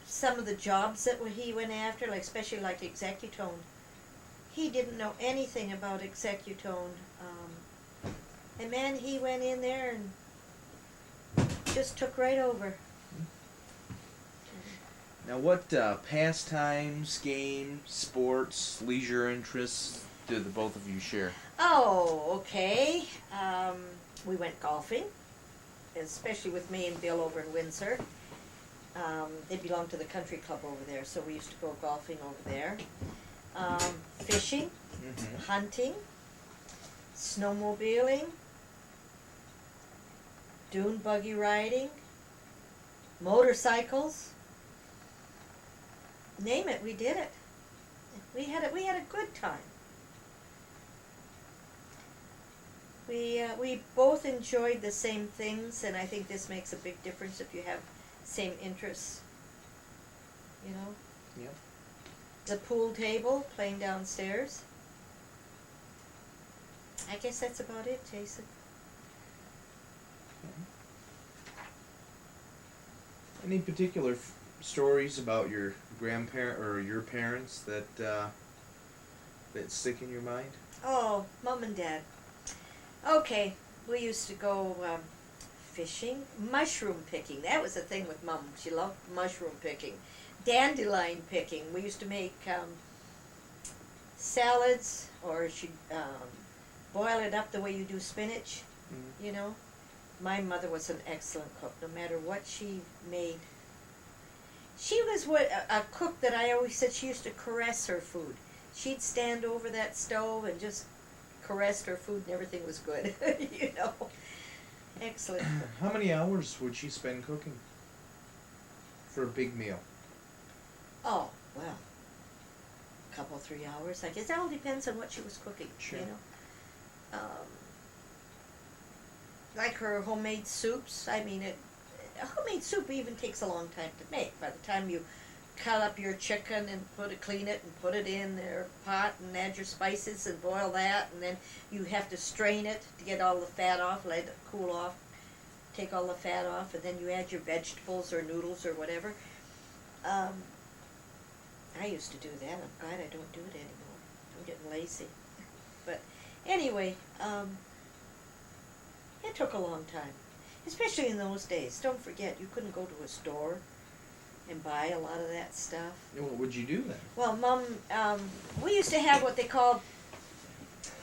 Some of the jobs that he went after, like especially like Executone, he didn't know anything about Executone. And man, he went in there and just took right over. Now, what pastimes, games, sports, leisure interests do the both of you share? Oh, okay. We went golfing, especially with me and Bill over in Windsor. They belong to the country club over there, so we used to go golfing over there. Fishing, Mm-hmm. hunting, snowmobiling, dune buggy riding, motorcycles. Name it, we did it. We had a good time. We both enjoyed the same things, and I think this makes a big difference if you have same interests. You know? Yep. The pool table, playing downstairs. I guess that's about it, Jason. Any particular stories about your grandparent or your parents that stick in your mind? Oh, Mom and Dad. Okay, we used to go fishing, mushroom picking. That was the thing with Mom. She loved mushroom picking. Dandelion picking. We used to make salads, or she'd boil it up the way you do spinach, Mm. you know. My mother was an excellent cook, no matter what she made. She was a cook that I always said she used to caress her food. She'd stand over that stove and just caressed her food and everything was good, you know. Excellent cook. How many hours would she spend cooking for a big meal? Oh, well, a couple, 3 hours. I guess that all depends on what she was cooking, Sure. you know. Like her homemade soups, I mean, a homemade soup even takes a long time to make. By the time you cut up your chicken and clean it and put it in their pot and add your spices and boil that, and then you have to strain it to get all the fat off, let it cool off, take all the fat off, and then you add your vegetables or noodles or whatever. I used to do that. I'm glad I don't do it anymore. I'm getting lazy. But anyway, it took a long time, especially in those days. Don't forget, you couldn't go to a store and buy a lot of that stuff. What would you do then? Well, Mom, we used to have what they called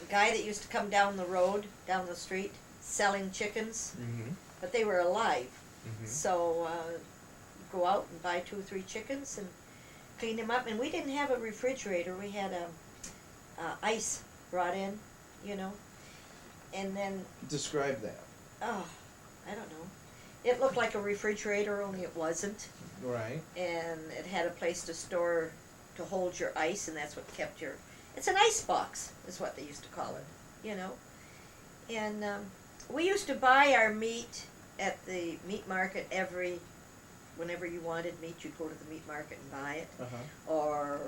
a guy that used to come down the road, down the street, selling chickens, Mm-hmm. but they were alive. Mm-hmm. So go out and buy 2 or 3 chickens and clean them up. And we didn't have a refrigerator. We had ice brought in, you know. And then, Describe that. oh, I don't know. It looked like a refrigerator, only it wasn't. Right. And it had a place to store, to hold your ice, and that's what kept your, it's an ice box, is what they used to call it, you know. And we used to buy our meat at the meat market whenever you wanted meat, you'd go to the meat market and buy it. Uh-huh. Or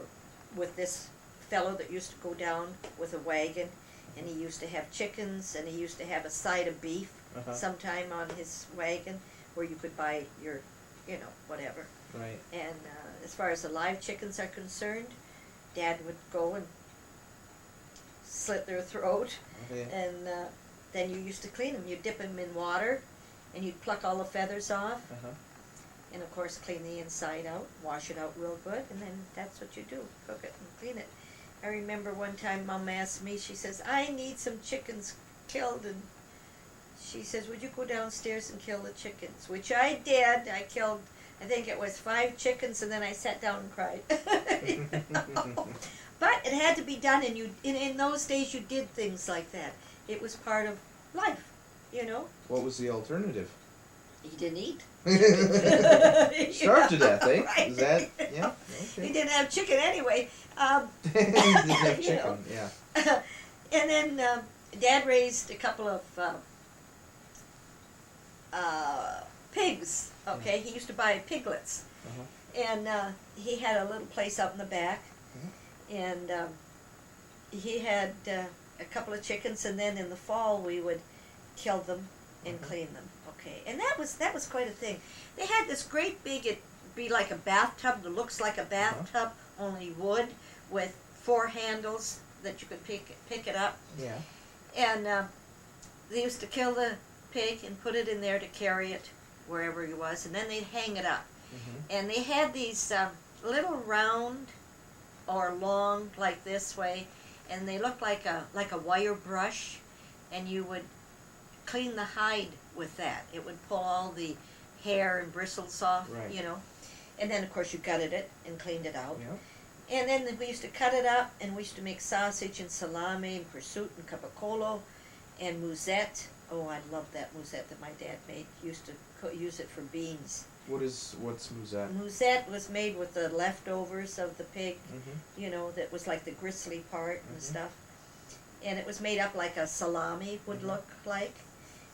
with this fellow that used to go down with a wagon, and he used to have chickens, and he used to have a side of beef Uh-huh. sometime on his wagon, where you could buy your, you know, whatever. Right. And as far as the live chickens are concerned, Dad would go and slit their throat, Okay. and then you used to clean them. You'd dip them in water, and you'd pluck all the feathers off, Uh-huh. and of course clean the inside out, wash it out real good, and then that's what you do, cook it and clean it. I remember one time Mom asked me, she says, I need some chickens killed, and she says, would you go downstairs and kill the chickens? Which I did. I killed, I think it was 5 chickens, and then I sat down and cried. You know? But it had to be done, and in those days you did things like that. It was part of life, you know. What was the alternative? You didn't eat. Starved to death, eh? Right. Is that, yeah? You Okay. didn't have chicken anyway. Didn't have You chicken, know. yeah. And then Dad raised a couple of pigs. Okay, he used to buy piglets, Uh-huh. and he had a little place out in the back, and he had a couple of chickens, and then in the fall we would kill them and clean them. Okay, and that was quite a thing. They had this great big, it'd be like a bathtub that looks like a bathtub, only wood, with 4 handles that you could pick it up. Yeah. And they used to kill the pig and put it in there to carry it wherever he was, and then they'd hang it up. Mm-hmm. And they had these little round or long, like this way, and they looked like a wire brush, and you would clean the hide with that. It would pull all the hair and bristles off, Right. you know. And then, of course, you gutted it and cleaned it out. Yeah. And then we used to cut it up, and we used to make sausage and salami and prosciutto and capicolo and musette. Oh, I love that musette that my dad made. Used to use it for beans. What's musette? Musette was made with the leftovers of the pig, Mm-hmm. you know, that was like the gristly part and Mhm. stuff. And it was made up like a salami would Mhm. look like.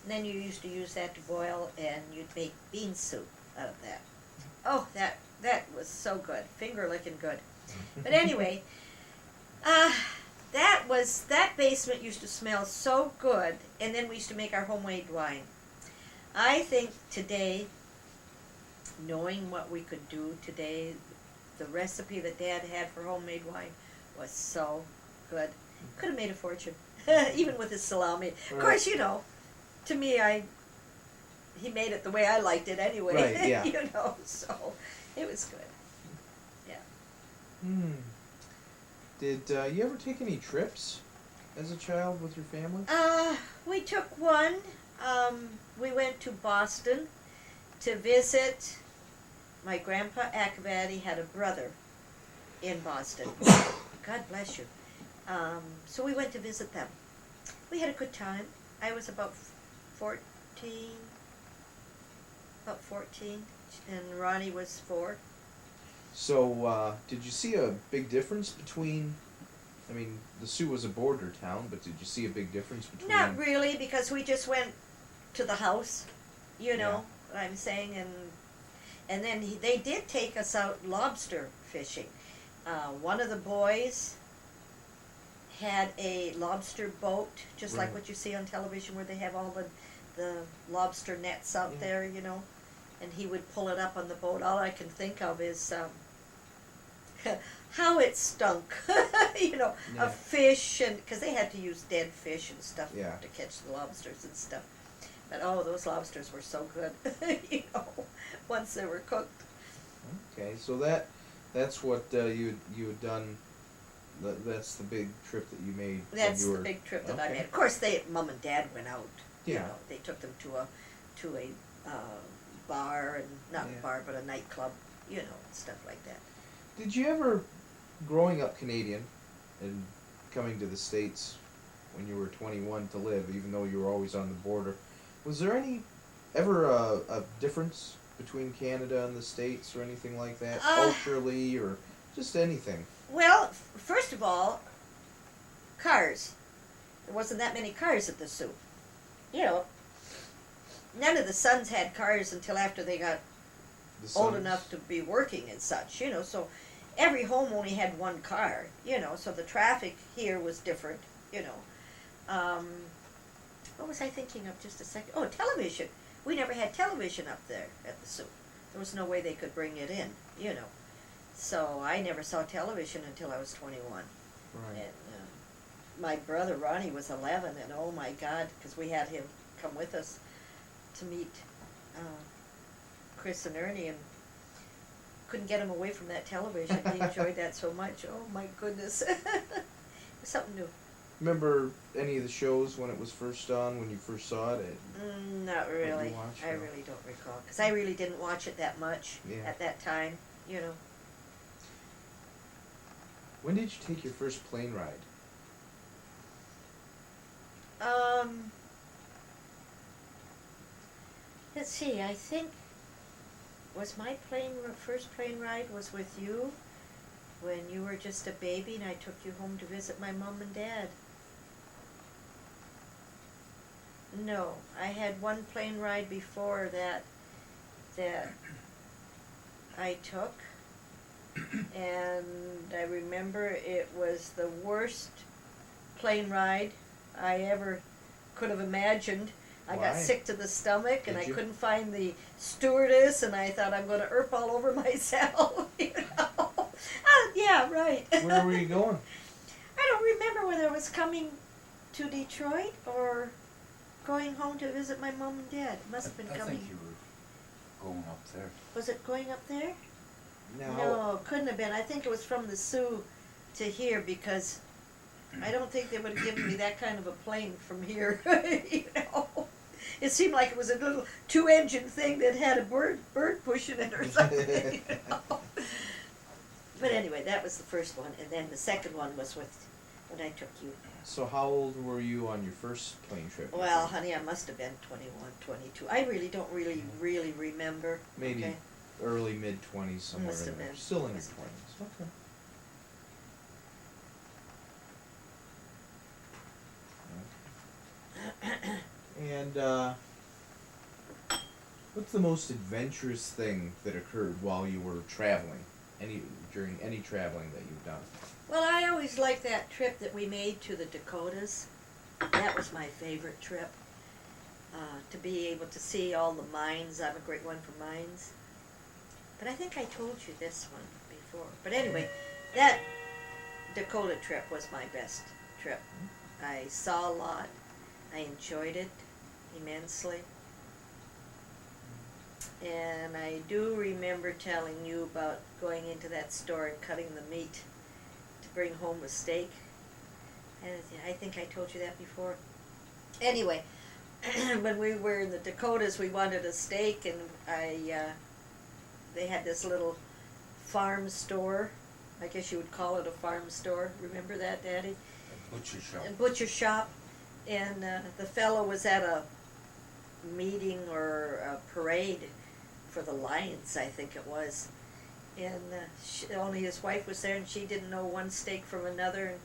And then you used to use that to boil, and you'd make bean soup out of that. Oh, that was so good. Finger licking good. But anyway, that basement used to smell so good, and then we used to make our homemade wine. I think today knowing what we could do today, the recipe that Dad had for homemade wine was so good. Could have made a fortune, even with his salami. Of course, you know, to me, he made it the way I liked it anyway. Right, yeah. You know, so it was good. Hmm. Did you ever take any trips as a child with your family? We took one. We went to Boston to visit. My grandpa Akavati had a brother in Boston. God bless you. So we went to visit them. We had a good time. I was about 14, and Ronnie was 4. So, did you see a big difference between, I mean, the Sioux was a border town, but did you see a big difference between... Not really, because we just went to the house, you know what I'm saying, and then they did take us out lobster fishing. One of the boys had a lobster boat, just like what you see on television where they have all the lobster nets out there, you know, and he would pull it up on the boat. All I can think of is how it stunk, you know, of fish, and because they had to use dead fish and stuff to catch the lobsters and stuff. But oh, those lobsters were so good, you know, once they were cooked. Okay, so that's what you had done. That's the big trip that you made. That's the big trip that I made. Of course, Mom and Dad went out. Yeah. You know, they took them to a bar, and not a bar, but a nightclub, you know, and stuff like that. Did you ever, growing up Canadian and coming to the States when you were 21 to live, even though you were always on the border, was there ever a difference between Canada and the States or anything like that, culturally or just anything? Well, first of all, cars. There wasn't that many cars at the Sioux. You know, none of the sons had cars until after they got old enough to be working and such, you know, so every home only had one car, you know, so the traffic here was different, you know. What was I thinking of just a second? Oh, television. We never had television up there at the Sioux. There was no way they could bring it in, you know. So I never saw television until I was 21. Right. And my brother Ronnie was 11, and oh my God, because we had him come with us to meet Chris and Ernie, and couldn't get him away from that television. He enjoyed that so much. Oh my goodness. It was something new. Remember any of the shows when it was first on, when you first saw it? Not really. Watched, I really don't recall, because I really didn't watch it that much at that time, you know. When did you take your first plane ride? Let's see, I think, was my first plane ride was with you when you were just a baby and I took you home to visit my mom and dad. No, I had one plane ride before that I took, and I remember it was the worst plane ride I ever could have imagined. I got sick to the stomach, and I couldn't find the stewardess, and I thought I'm going to erp all over myself, you know. Yeah, right. Where were you going? I don't remember whether I was coming to Detroit or going home to visit my mom and dad. It must have been I coming. think you were going up there. Was it going up there? No. No, couldn't have been. I think it was from the Sioux to here, because I don't think they would have given me that kind of a plane from here, you know. It seemed like it was a little 2-engine thing that had a bird pushing it or something, you know. But anyway, that was the first one, and then the second one was when I took you. So how old were you on your first plane trip? Well, honey, I must have been 21, 22. I really don't really remember. Maybe early, mid-20s, somewhere Must in have there. been. Still in your Must have 20s. Okay. And what's the most adventurous thing that occurred while you were traveling? During any traveling that you've done? Well, I always liked that trip that we made to the Dakotas. That was my favorite trip. To be able to see all the mines. I'm a great one for mines. But I think I told you this one before. But anyway, that Dakota trip was my best trip. I saw a lot. I enjoyed it immensely. And I do remember telling you about going into that store and cutting the meat to bring home a steak. And I think I told you that before. Anyway, when we were in the Dakotas, we wanted a steak, and they had this little farm store. I guess you would call it a farm store. Remember that, Daddy? A butcher shop. A butcher shop. And the fellow was at a meeting or a parade for the Lions, I think it was. And only his wife was there, and she didn't know one steak from another. And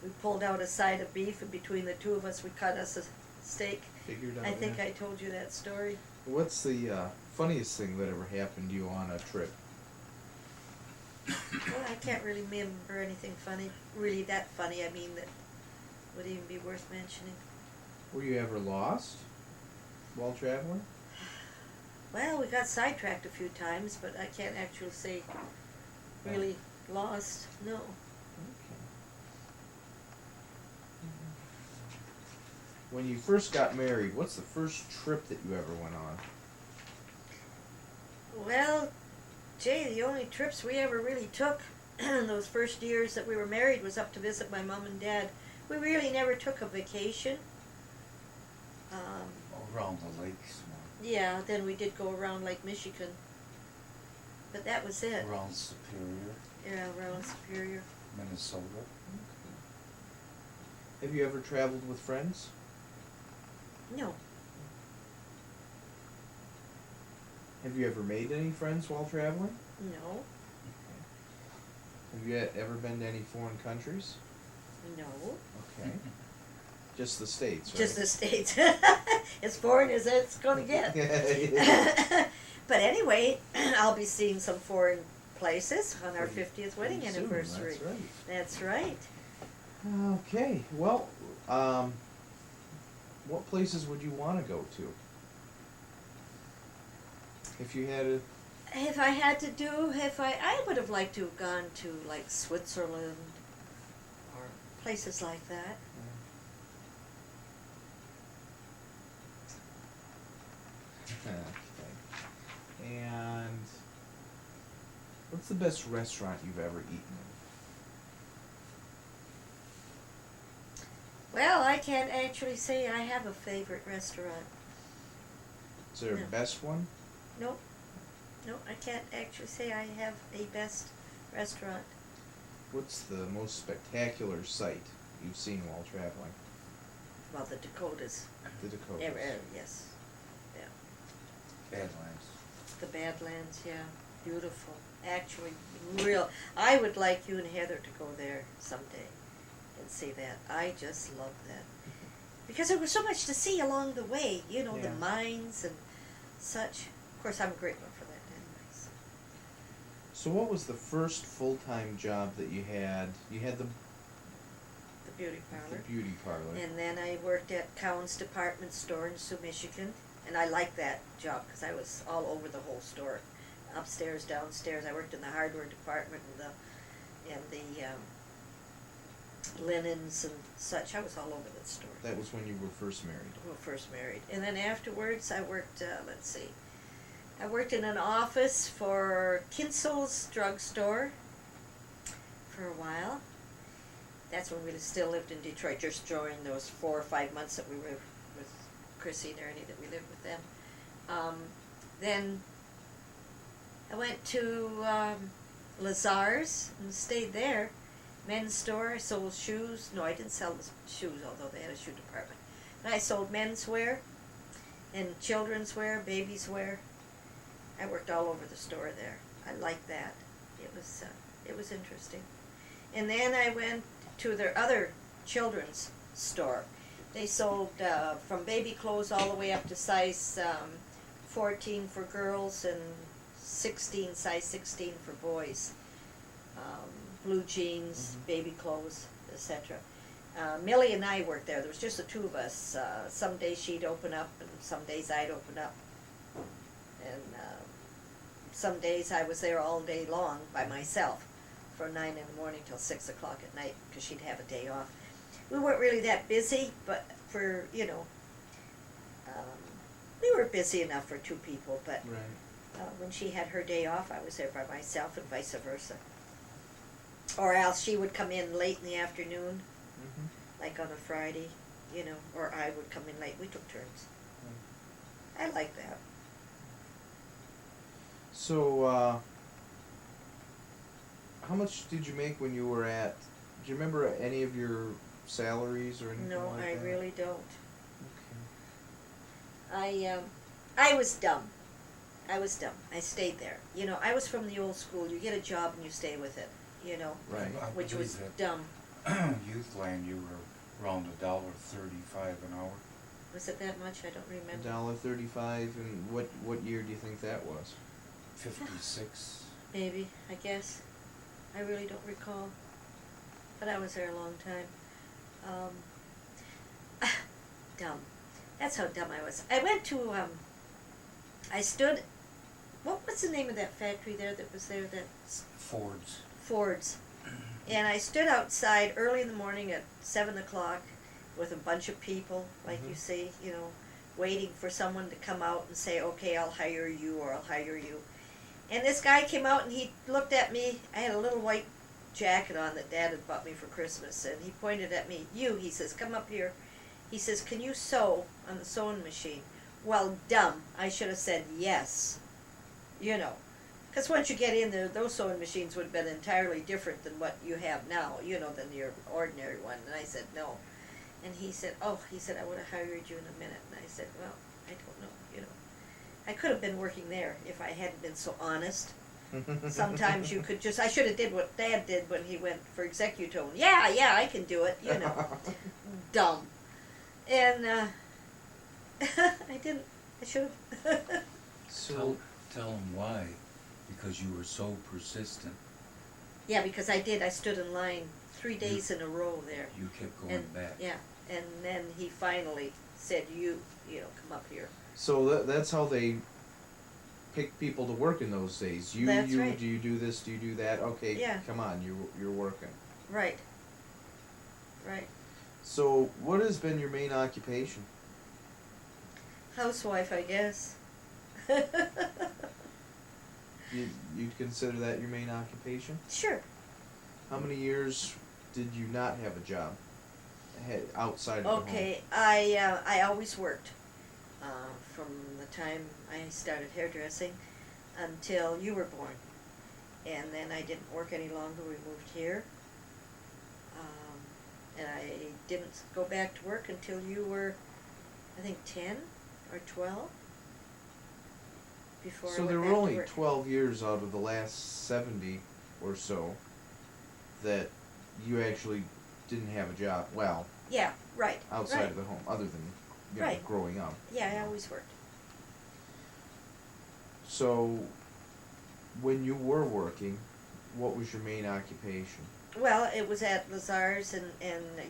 we pulled out a side of beef, and between the two of us, we cut us a steak. Figured out. I think yeah. I told you that story. What's the funniest thing that ever happened to you on a trip? Well, I can't really remember anything funny, really that funny, I mean, that would even be worth mentioning. Were you ever lost while traveling? Well, we got sidetracked a few times, but I can't actually say really lost, no. When you first got married, what's the first trip that you ever went on? Well, Jay, the only trips we ever really took in those first years that we were married was up to visit my mom and dad. We really never took a vacation. Around the lakes. Yeah, then we did go around Lake Michigan. But that was it. Around Superior, Yeah, around Superior. Minnesota. Have you ever traveled with friends? No. Have you ever made any friends while traveling? No. Have you ever been to any foreign countries? No. Okay. Just the States, right? Just the States. As foreign as it's going to get. But anyway, I'll be seeing some foreign places on our 50th wedding Pretty soon, anniversary. That's right. That's right. Okay. Well, what places would you want to go to? If you had a... If I had to do, I would have liked to have gone to like Switzerland or places like that. Okay. And what's the best restaurant you've ever eaten in? Well, I can't actually say I have a favorite restaurant. Is there No. a best one? Nope. No, I can't actually say I have a best restaurant. What's the most spectacular sight you've seen while traveling? Well, the Dakotas. The Dakotas. Yes. Yeah. Badlands. The Badlands, yeah. Beautiful. Actually, real. I would like you and Heather to go there someday and see that. I just love that. Because there was so much to see along the way, you know, Yeah. the mines and such. Of course, I'm a great one for that anyways. So what was the first full-time job that you had? You had the Beauty parlor. The beauty parlor. And then I worked at Cowan's department store in Sioux, Michigan. And I liked that job because I was all over the whole store. Upstairs, downstairs. I worked in the hardware department and the linens and such. I was all over the store. That was when you were first married. We were first married. And then afterwards I worked, I worked in an office for Kinsel's drugstore for a while. That's when we still lived in Detroit, just during those 4 or 5 months that we were with Chrissy and Ernie, that we lived with them. Then I went to Lazar's and stayed there. Men's store. I sold shoes. No, I didn't sell the shoes, although they had a shoe department. But I sold men's wear and children's wear, babies' wear. I worked all over the store there. I liked that. It was interesting. And then I went to their other children's store. They sold from baby clothes all the way up to size 14 for girls and size 16 for boys. Blue jeans, baby clothes, etc. Millie and I worked there. There was just the two of us. Some days she'd open up and some days I'd open up. And some days I was there all day long by myself, from 9 in the morning till 6 o'clock at night, because she'd have a day off. We weren't really that busy, but for, we were busy enough for two people, but Right. when she had her day off, I was there by myself and vice versa. Or else she would come in late in the afternoon, Mm-hmm. like on a Friday, or I would come in late. We took turns. I like that. So, how much did you make when you were at? Do you remember any of your salaries or anything No, like I that? really don't. Okay. I was dumb. I stayed there. I was from the old school. You get a job and you stay with it, Right. I which believe was that dumb. Youth land, you were around $1.35 an hour. Was it that much? I don't remember. $1.35, and what year do you think that was? 56. Maybe, I guess. I really don't recall. But I was there a long time. Dumb. That's how dumb I was. I went to, I stood, what was the name of that factory there that was there, Ford's. Ford's. And I stood outside early in the morning at 7 o'clock with a bunch of people, like you Mhm. see, waiting for someone to come out and say, okay, I'll hire you or I'll hire you. And this guy came out and he looked at me. I had a little white jacket on that Dad had bought me for Christmas. And he pointed at me. He says, come up here. He says, can you sew on the sewing machine? Well, dumb. I should have said yes. Because once you get in there, those sewing machines would have been entirely different than what you have now, than your ordinary one. And I said, no. And he said, I would have hired you in a minute. And I said, well, I don't know, I could have been working there if I hadn't been so honest. Sometimes you could I should have did what Dad did when he went for executone. Yeah, I can do it, Dumb. And, I didn't. I should have. So, Tell them why, because you were so persistent. Yeah, because I did. I stood in line 3 days in a row there. You kept going And, back. yeah, and then he finally said, come up here. so that's how they pick people to work in those days. That's right. Do you do this? Do you do that? Okay, Yeah. come on, you're working. Right. So, what has been your main occupation? Housewife, I guess. You'd consider that your main occupation? Sure. How many years did you not have a job outside of the home? Okay, I always worked from the time I started hairdressing until you were born. And then I didn't work any longer. We moved here. And I didn't go back to work until you were, I think, 10 or 12. Before I So went there back were to only work. 12 years out of the last 70 or so that you actually didn't have a job. Well, Yeah, right. outside right. of the home, other than Right. growing up. Yeah, I always worked. So, when you were working, what was your main occupation? Well, it was at Lazar's and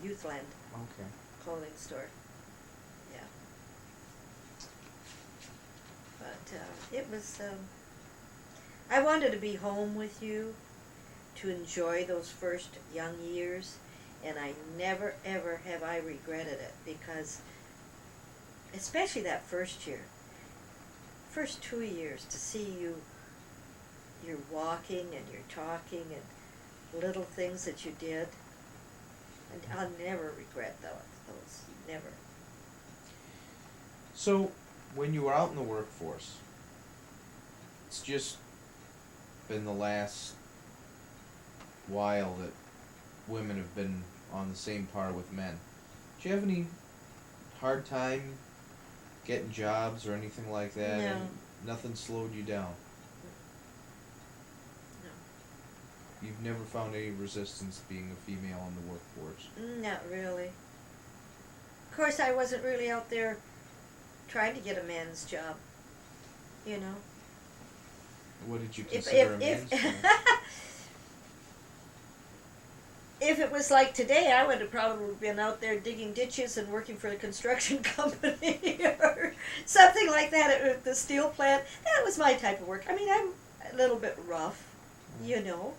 Youthland Okay. clothing store. Yeah. But it was, I wanted to be home with you, to enjoy those first young years, and I never, ever have I regretted it, because, especially that first year, first 2 years, to see you're walking and you're talking and little things that you did, and I'll never regret those, never. So, when you were out in the workforce, it's just been the last while that women have been on the same par with men. Do you have any hard time getting jobs or anything like that? No. And nothing slowed you down? No. You've never found any resistance being a female in the workforce? Not really. Of course, I wasn't really out there trying to get a man's job, What did you If consider a man's job? If it was like today, I would have probably been out there digging ditches and working for a construction company or something like that at the steel plant. That was my type of work. I mean, a little bit rough, you know,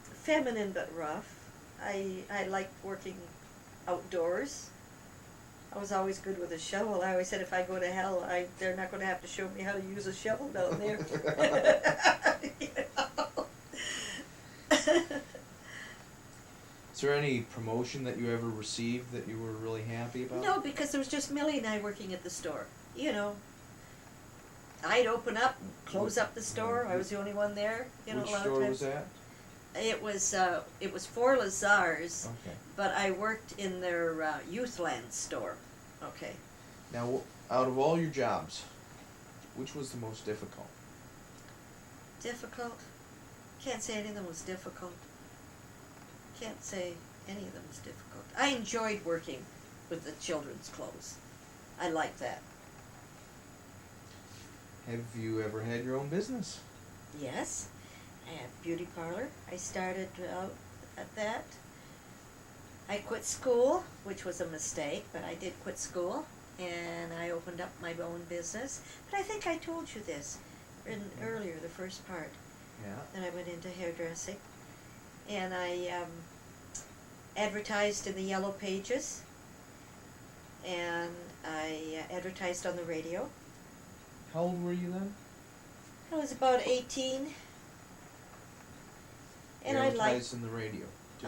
feminine but rough. I like working outdoors. I was always good with a shovel. I always said if I go to hell, they're not going to have to show me how to use a shovel down there. You know? Is there any promotion that you ever received that you were really happy about? No, because there was just Millie and I working at the store. You know, I'd open up, close up the store. I was the only one there. You know, Which a lot store of times. was that? It was for Lazar's, Okay. but I worked in their Youthland store. Okay. Now, out of all your jobs, which was the most difficult? Difficult? Can't say any of them was difficult. Can't say any of them was difficult. I enjoyed working with the children's clothes. I liked that. Have you ever had your own business? Yes. I had a beauty parlor. I started out at that. I quit school, which was a mistake, but I did quit school, and I opened up my own business. But I think I told you this earlier, the first part, Yeah. that I went into hairdressing. And I advertised in the Yellow Pages, and I advertised on the radio. How old were you then? I was about 18. And you I liked advertised in the radio, too?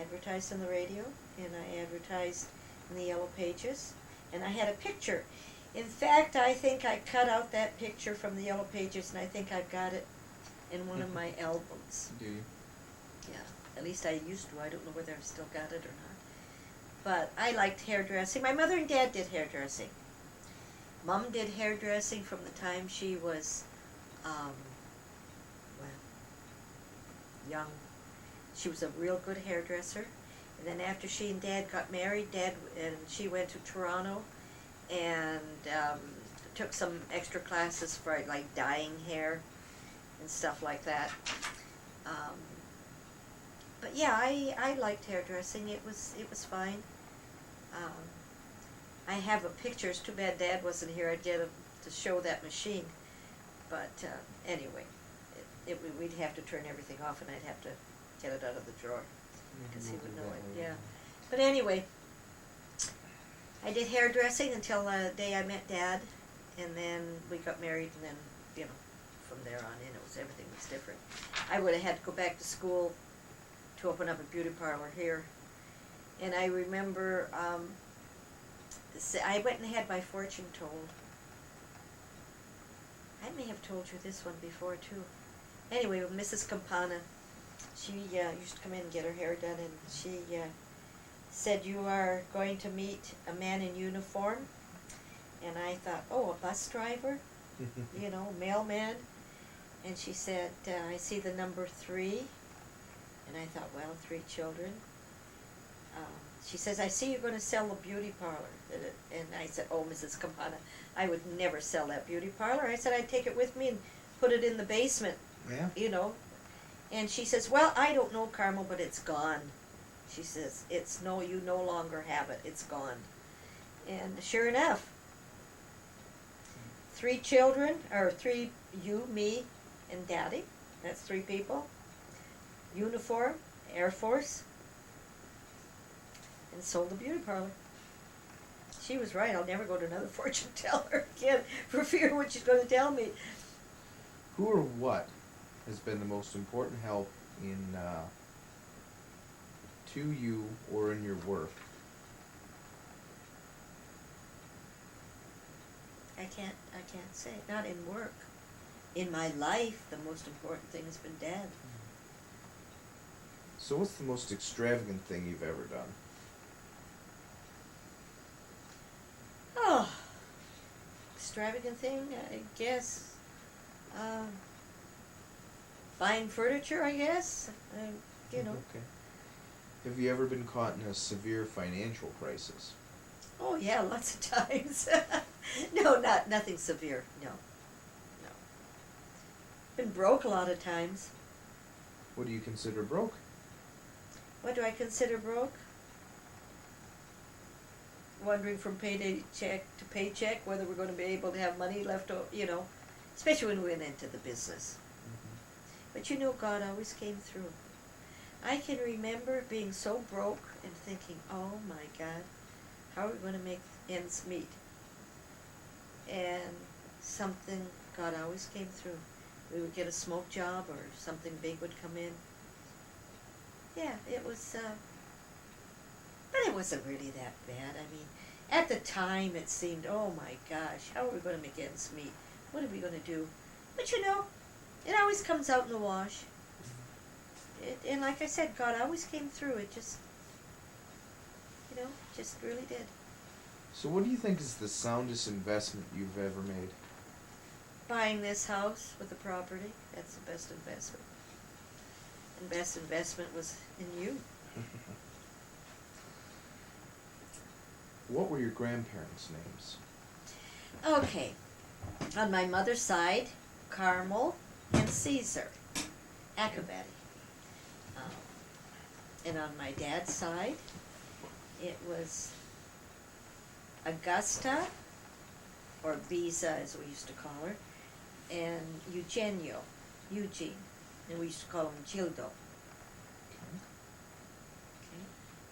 advertised on the radio, and I advertised in the Yellow Pages, and I had a picture. In fact, I think I cut out that picture from the Yellow Pages, and I think I've got it in one of my albums. Do you? Yeah, at least I used to. I don't know whether I've still got it or not. But I liked hairdressing. My mother and dad did hairdressing. Mom did hairdressing from the time she was, young. She was a real good hairdresser. And then after she and Dad got married, Dad and she went to Toronto and took some extra classes for like dyeing hair and stuff like that. But yeah, I liked hairdressing. It was fine. I have a picture. It's too bad Dad wasn't here. I'd get him to show that machine. But anyway, we'd have to turn everything off, and I'd have to get it out of the drawer because he would know it. Yeah. But anyway, I did hairdressing until the day I met Dad, and then we got married, and then from there on in, everything was different. I would have had to go back to school to open up a beauty parlor here, and I remember I went and had my fortune told. I may have told you this one before too. Anyway, with Mrs. Campana, she used to come in and get her hair done, and she said, "You are going to meet a man in uniform." And I thought, oh, a bus driver, mailman. And she said, "I see the number 3. And I thought, well, 3 children. She says, "I see you're going to sell a beauty parlor." And I said, "Oh, Mrs. Campana, I would never sell that beauty parlor." I said, "I'd take it with me and put it in the basement." Yeah. And she says, "Well, I don't know, Carmel, but it's gone." She says, you no longer have it. It's gone. And sure enough, 3 children, or 3, you, me, and Daddy. That's 3 people. Uniform, Air Force, and sold the beauty parlor. She was right. I'll never go to another fortune teller again for fear of what she's going to tell me. Who or what has been the most important help in to you or in your work? I can't say. Not in work. In my life, the most important thing has been Dad. So what's the most extravagant thing you've ever done? Oh, extravagant thing, I guess. Buying furniture, I guess. Okay. Have you ever been caught in a severe financial crisis? Oh yeah, lots of times. No, nothing severe. No. Been broke a lot of times. What do you consider broke? What do I consider broke? Wondering from paycheck to paycheck whether we're going to be able to have money left, especially when we went into the business. But you know, God always came through. I can remember being so broke and thinking, oh my God, how are we going to make ends meet? And God always came through. We would get a smoke job or something big would come in. Yeah, it was, but it wasn't really that bad. I mean, at the time it seemed, oh my gosh, how are we going to make ends meet? What are we going to do? But you know, it always comes out in the wash. And like I said, God always came through. It just, just really did. So what do you think is the soundest investment you've ever made? Buying this house with the property, that's the best investment. And best investment was in you. What were your grandparents' names? Okay. On my mother's side, Carmel and Caesar Acabati. And on my dad's side, it was Augusta, or Visa as we used to call her, and Eugene, and we used to call him Gildo. Okay.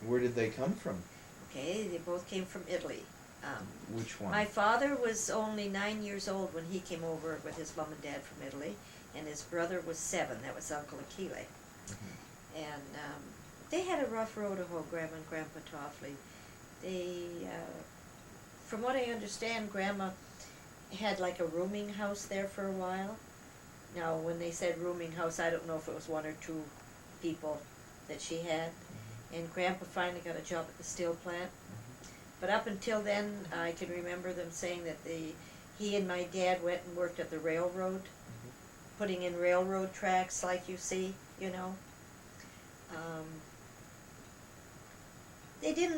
Where did they come from? Okay, they both came from Italy. Which one? My father was only 9 years old when he came over with his mom and dad from Italy, and his brother was 7. That was Uncle Achille. Mm-hmm. And they had a rough road to hoe, Grandma and Grandpa Toffley. They, from what I understand, Grandma had like a rooming house there for a while. Now, when they said rooming house, I don't know if it was 1 or 2 people that she had. And Grandpa finally got a job at the steel plant. But up until then, I can remember them saying that he and my dad went and worked at the railroad, putting in railroad tracks like you see, you know.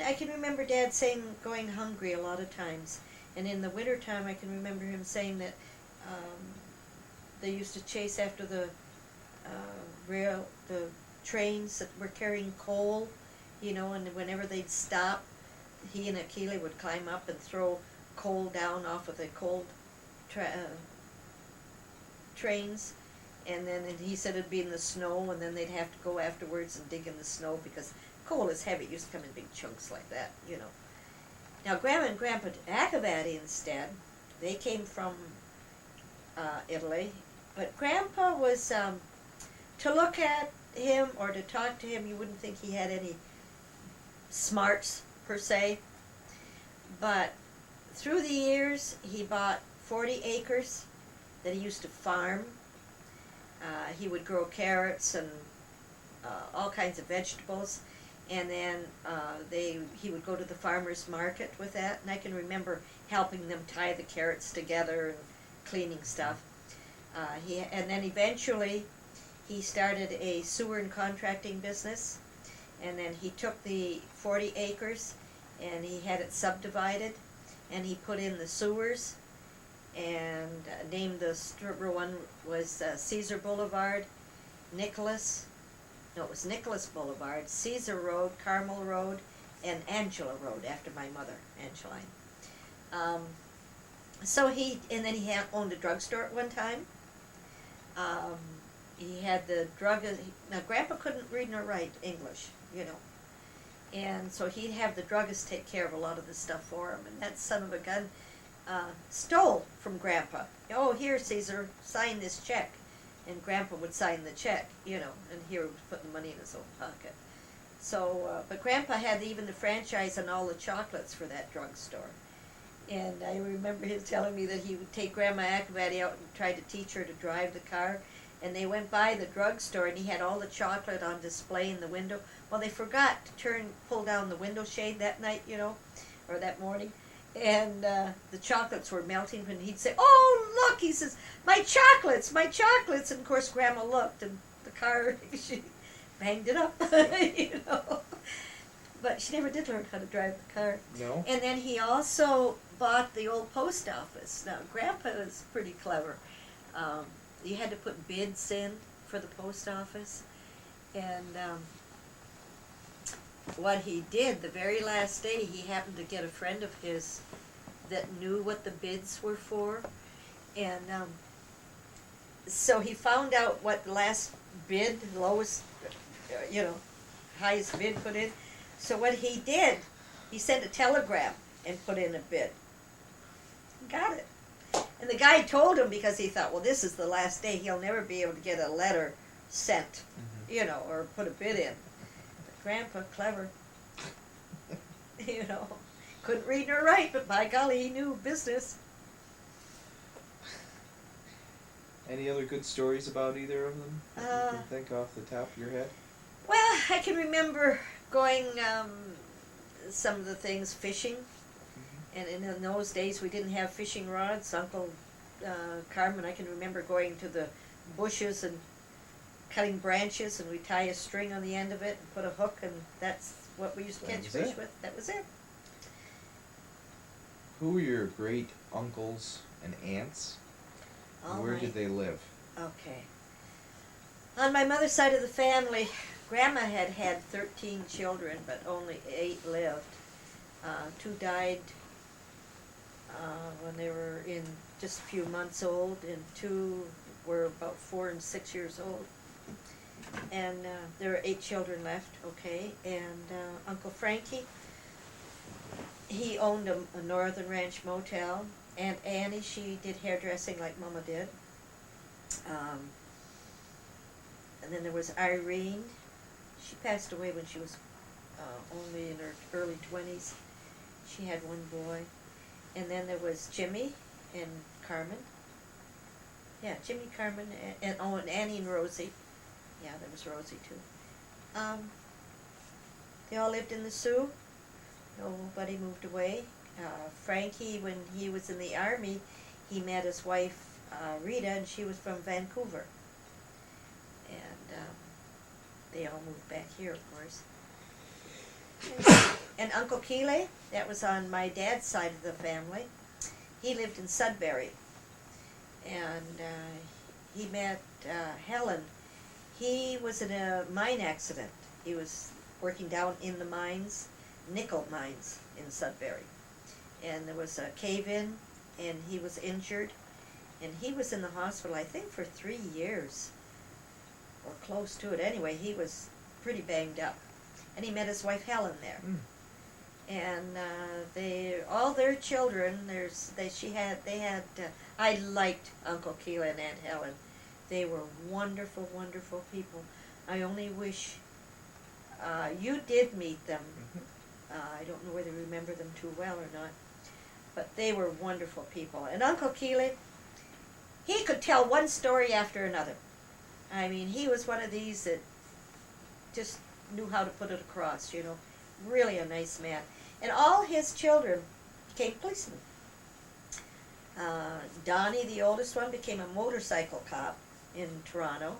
I can remember Dad saying going hungry a lot of times. And in the wintertime, I can remember him saying that they used to chase after the trains that were carrying coal, you know, and whenever they'd stop, he and Achille would climb up and throw coal down off of the coal trains. And then he said it'd be in the snow, and then they'd have to go afterwards and dig in the snow because coal is heavy. It used to come in big chunks like that, you know. Now, Grandma and Grandpa Acabati, instead, they came from Italy. But Grandpa was, to look at him or to talk to him, you wouldn't think he had any smarts, per se. But through the years, he bought 40 acres that he used to farm. He would grow carrots and all kinds of vegetables, and then he would go to the farmer's market with that, and I can remember helping them tie the carrots together and cleaning stuff. And then eventually he started a sewer and contracting business, and then he took the 40 acres and he had it subdivided, and he put in the sewers and named the one was Caesar Boulevard, Nicholas Boulevard, Caesar Road, Carmel Road, and Angela Road, after my mother, Angeline. And then he owned a drugstore at one time. He had the now Grandpa couldn't read nor write English, you know. And so he'd have the druggist take care of a lot of the stuff for him, and that son of a gun stole from Grandpa. Oh, here, Caesar, sign this check. And Grandpa would sign the check, you know, and here he was putting the money in his own pocket. So, but Grandpa had even the franchise on all the chocolates for that drugstore. And I remember him telling me that he would take Grandma Acabati out and try to teach her to drive the car. And they went by the drugstore, and he had all the chocolate on display in the window. Well, they forgot to pull down the window shade that night, you know, or that morning. And the chocolates were melting, and he'd say, "Oh, look," he says, my chocolates. And, of course, Grandma looked, and the car, she banged it up, you know. But she never did learn how to drive the car. No. And then he also bought the old post office. Now, Grandpa is pretty clever. You had to put bids in for the post office. And what he did, the very last day, he happened to get a friend of his that knew what the bids were for. And so he found out what the last bid, lowest, highest bid put in. So what he did, he sent a telegram and put in a bid. Got it. And the guy told him, because he thought, well, this is the last day, he'll never be able to get a letter sent, or put a bid in. But Grandpa, clever, couldn't read nor write, but by golly, he knew business. Any other good stories about either of them that you can think off the top of your head? Well, I can remember going some of the things fishing, and in those days we didn't have fishing rods. Uncle Carmen, I can remember going to the bushes and cutting branches, and we tie a string on the end of it and put a hook, and that's what we used to catch fish with. That was it. Who were your great uncles and aunts? And where did they live? Okay. On my mother's side of the family, Grandma had 13 children, but only 8 lived. 2 died when they were in just a few months old, and 2 were about 4 and 6 years old. And there were 8 children left, okay. And Uncle Frankie, he owned a Northern Ranch motel. Aunt Annie, she did hairdressing like Mama did. And then there was Irene. She passed away when she was only in her early 20s. She had 1 boy. And then there was Jimmy and Carmen. Yeah, Jimmy, Carmen, and Annie and Rosie. Yeah, there was Rosie too. They all lived in the Sioux. Nobody moved away. Frankie, when he was in the Army, he met his wife, Rita, and she was from Vancouver. And they all moved back here, of course. And Uncle Keeley, that was on my dad's side of the family. He lived in Sudbury. And he met Helen. He was in a mine accident. He was working down in the mines, nickel mines in Sudbury. And there was a cave-in, and he was injured. And he was in the hospital, I think, for 3 years, or close to it. Anyway, he was pretty banged up. And he met his wife Helen there. And all their children, I liked Uncle Keela and Aunt Helen. They were wonderful, wonderful people. I only wish you did meet them. I don't know whether you remember them too well or not, but they were wonderful people. And Uncle Keeley, he could tell one story after another. I mean, he was one of these that just knew how to put it across, Really a nice man. And all his children became policemen. Donnie, the oldest one, became a motorcycle cop in Toronto.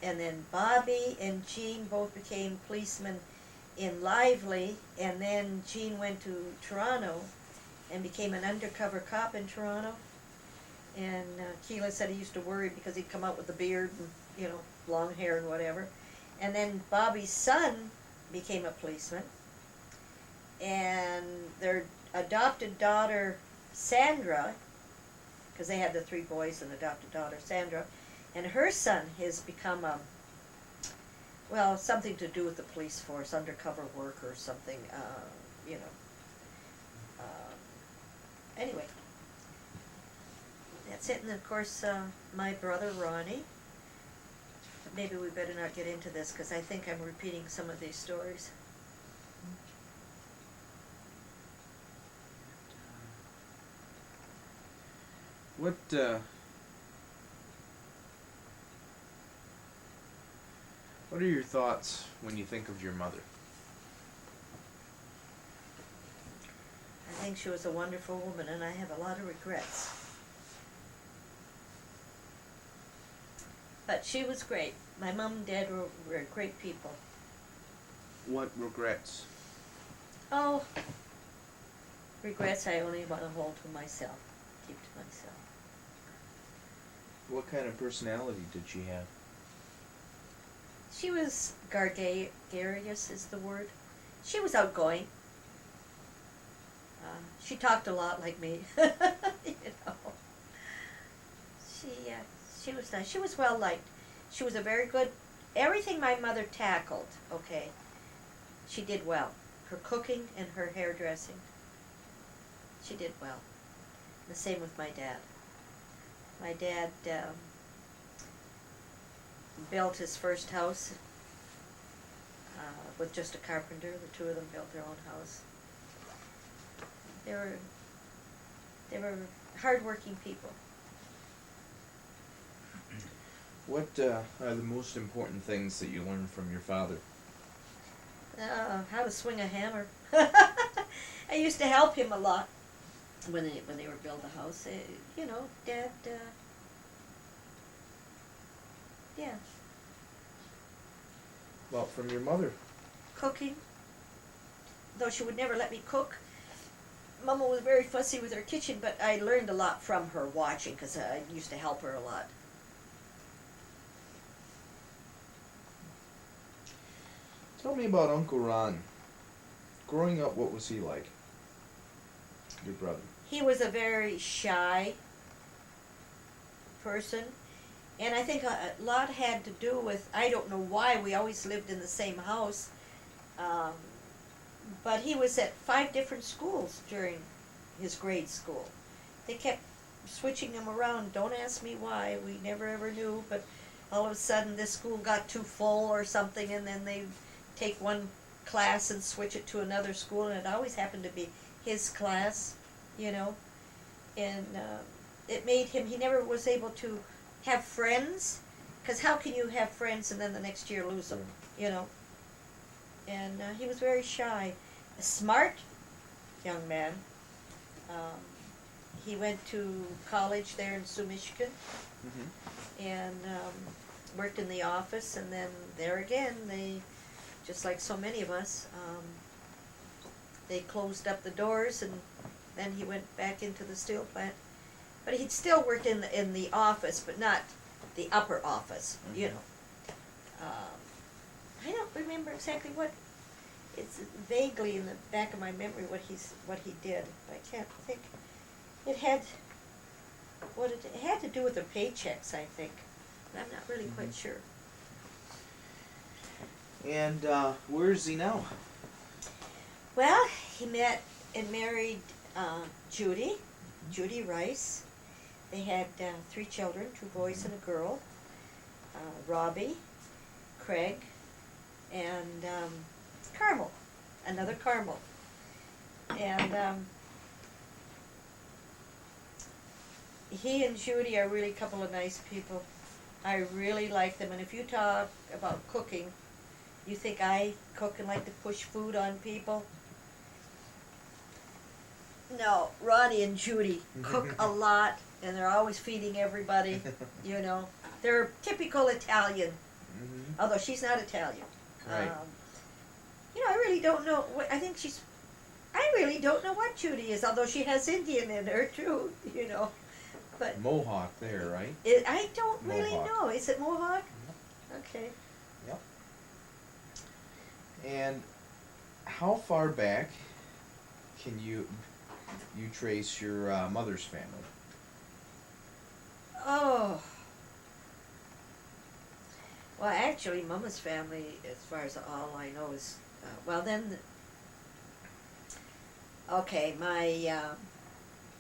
And then Bobby and Jean both became policemen in Lively, and then Jean went to Toronto and became an undercover cop in Toronto. And Keela said he used to worry because he'd come out with a beard and, long hair and whatever. And then Bobby's son became a policeman. And their adopted daughter, Sandra, because they had the 3 boys and adopted daughter, Sandra, and her son has become something to do with the police force, undercover work or something, Anyway, that's it. And of course, my brother Ronnie. Maybe we better not get into this because I think I'm repeating some of these stories. What are your thoughts when you think of your mother? I think she was a wonderful woman, and I have a lot of regrets. But she was great. My mom and dad were great people. What regrets? Oh, regrets I only want to hold to myself, keep to myself. What kind of personality did she have? She was gregarious is the word. She was outgoing. She talked a lot like me, she was nice. She was well liked. She was a very good, everything my mother tackled, okay, she did well. Her cooking and her hairdressing, she did well. The same with my dad. My dad built his first house with just a carpenter. The two of them built their own house. They were hardworking people. What are the most important things that you learned from your father? How to swing a hammer. I used to help him a lot when they were building the house. You know, Dad. Yeah, Well, from your mother. cooking. Though she would never let me cook. Mama was very fussy with her kitchen, but I learned a lot from her watching because I used to help her a lot. Tell me about Uncle Ron. Growing up, what was he like? Your brother. He was a very shy person, and I think a lot had to do with, I don't know why we always lived in the same house, but he was at 5 different schools during his grade school. They kept switching him around. Don't ask me why. We never ever knew, but all of a sudden this school got too full or something, and then they take one class and switch it to another school, and it always happened to be his class, you know. And it made him, he never was able to have friends, because how can you have friends and then the next year lose them, you know. And he was very shy. A smart young man. He went to college there in Sioux, Michigan, and worked in the office, and then there again, they, just like so many of us, they closed up the doors, and then he went back into the steel plant. But he'd still worked in the office, but not the upper office, you know. I don't remember exactly what, it's vaguely in the back of my memory what he did. I can't think. It had to do with the paychecks, I think. But I'm not really quite sure. And where is he now? Well, he met and married Judy Rice. They had 3 children, 2 boys and a girl. Robbie, Craig, and Carmel, another Carmel. And he and Judy are really a couple of nice people. I really like them. And if you talk about cooking, you think I cook and like to push food on people? No, Ronnie and Judy cook a lot, and they're always feeding everybody, you know. They're typical Italian, although she's not Italian. Right. You know, I really don't know. I really don't know what Judy is, although she has Indian in her too, you know. But Mohawk there, right? I don't really Mohawk. know. Is it Mohawk? Okay. Yep. And how far back can you trace your mother's family? Oh. Well, actually, Mama's family, as far as all I know, is, okay, my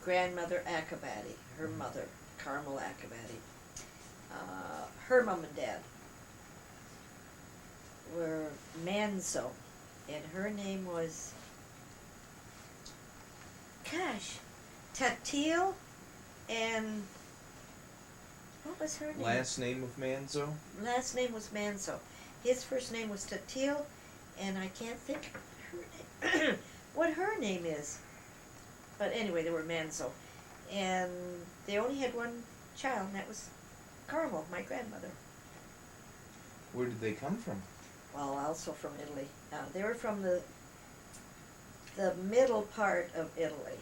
grandmother Acabati, her mother, Carmel Acabati, her mom and dad were Manzo, and her name was, Tatil, and what was her name? Last name of Manzo? Last name was Manzo. His first name was Tatil, and I can't think what her name is. But anyway, they were Manzo. And they only had one child, and that was Carmel, my grandmother. Where did they come from? Well, also from Italy. They were from the middle part of Italy.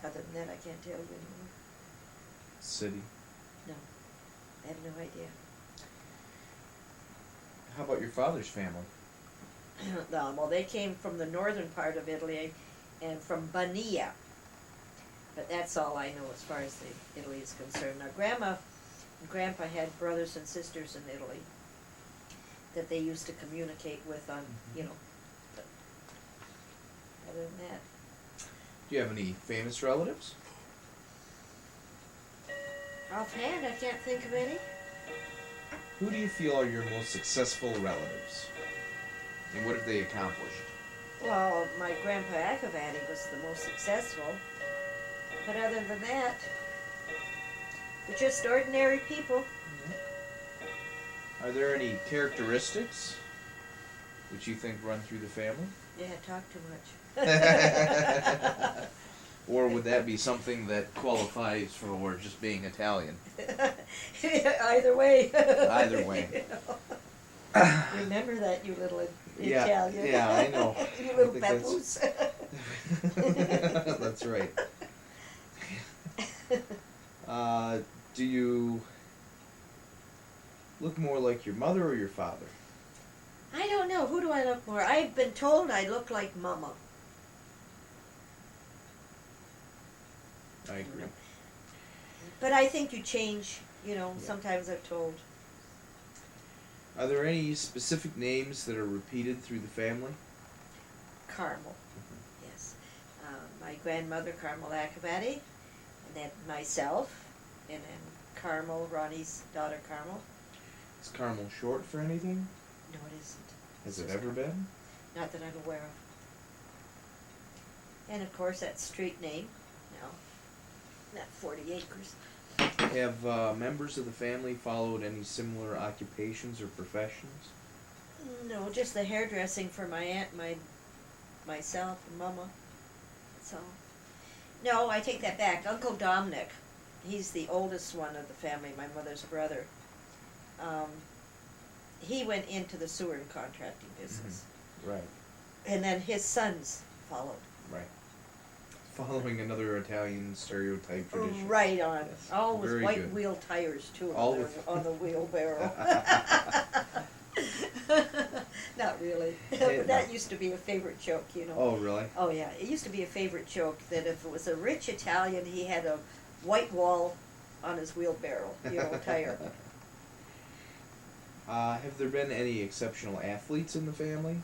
Other than that, I can't tell you anymore. City. No, I have no idea. How about your father's family? Well, they came from the northern part of Italy, and from Bania. But that's all I know as far as the Italy is concerned. Now, Grandma and Grandpa had brothers and sisters in Italy that they used to communicate with on, you know, but other than that. Do you have any famous relatives? Offhand, I can't think of any. Who do you feel are your most successful relatives? And what have they accomplished? Well, my Grandpa Akavati was the most successful. But other than that, they're just ordinary people. Are there any characteristics which you think run through the family? Yeah, talk too much. Or would that be something that qualifies for just being Italian? Either way. Either way. You know. Remember that, you little Yeah, Italian. yeah, I know. You I little think papoose. That's right. Do you look more like your mother or your father? I don't know. Who do I look more? I've been told I look like Mama. I agree. But I think you change, you know, Yeah. sometimes I'm told. Are there any specific names that are repeated through the family? Carmel, yes. My grandmother, Carmel Akavati, and then myself, and then Carmel, Ronnie's daughter Carmel. Is Carmel short for anything? No, it isn't. Has it ever been? Not that I'm aware of. And of course, that street name, now, not 40 acres. Have members of the family followed any similar occupations or professions? No, just the hairdressing for my aunt, myself, and Mama. That's all. No, I take that back. Uncle Dominic, he's the oldest one of the family, my mother's brother. He went into the sewer and contracting business. Right, And then his sons followed. right. Following another Italian stereotype tradition. Right on. Yes. All with Very white good. wheel tires too All on, with- on the wheelbarrow. Not really. Hey, But that no. used to be a favorite joke, you know. Oh, really? Oh yeah, it used to be a favorite joke that if it was a rich Italian, he had a white wall on his wheelbarrow, you know, a tire. Have there been any exceptional athletes in the family?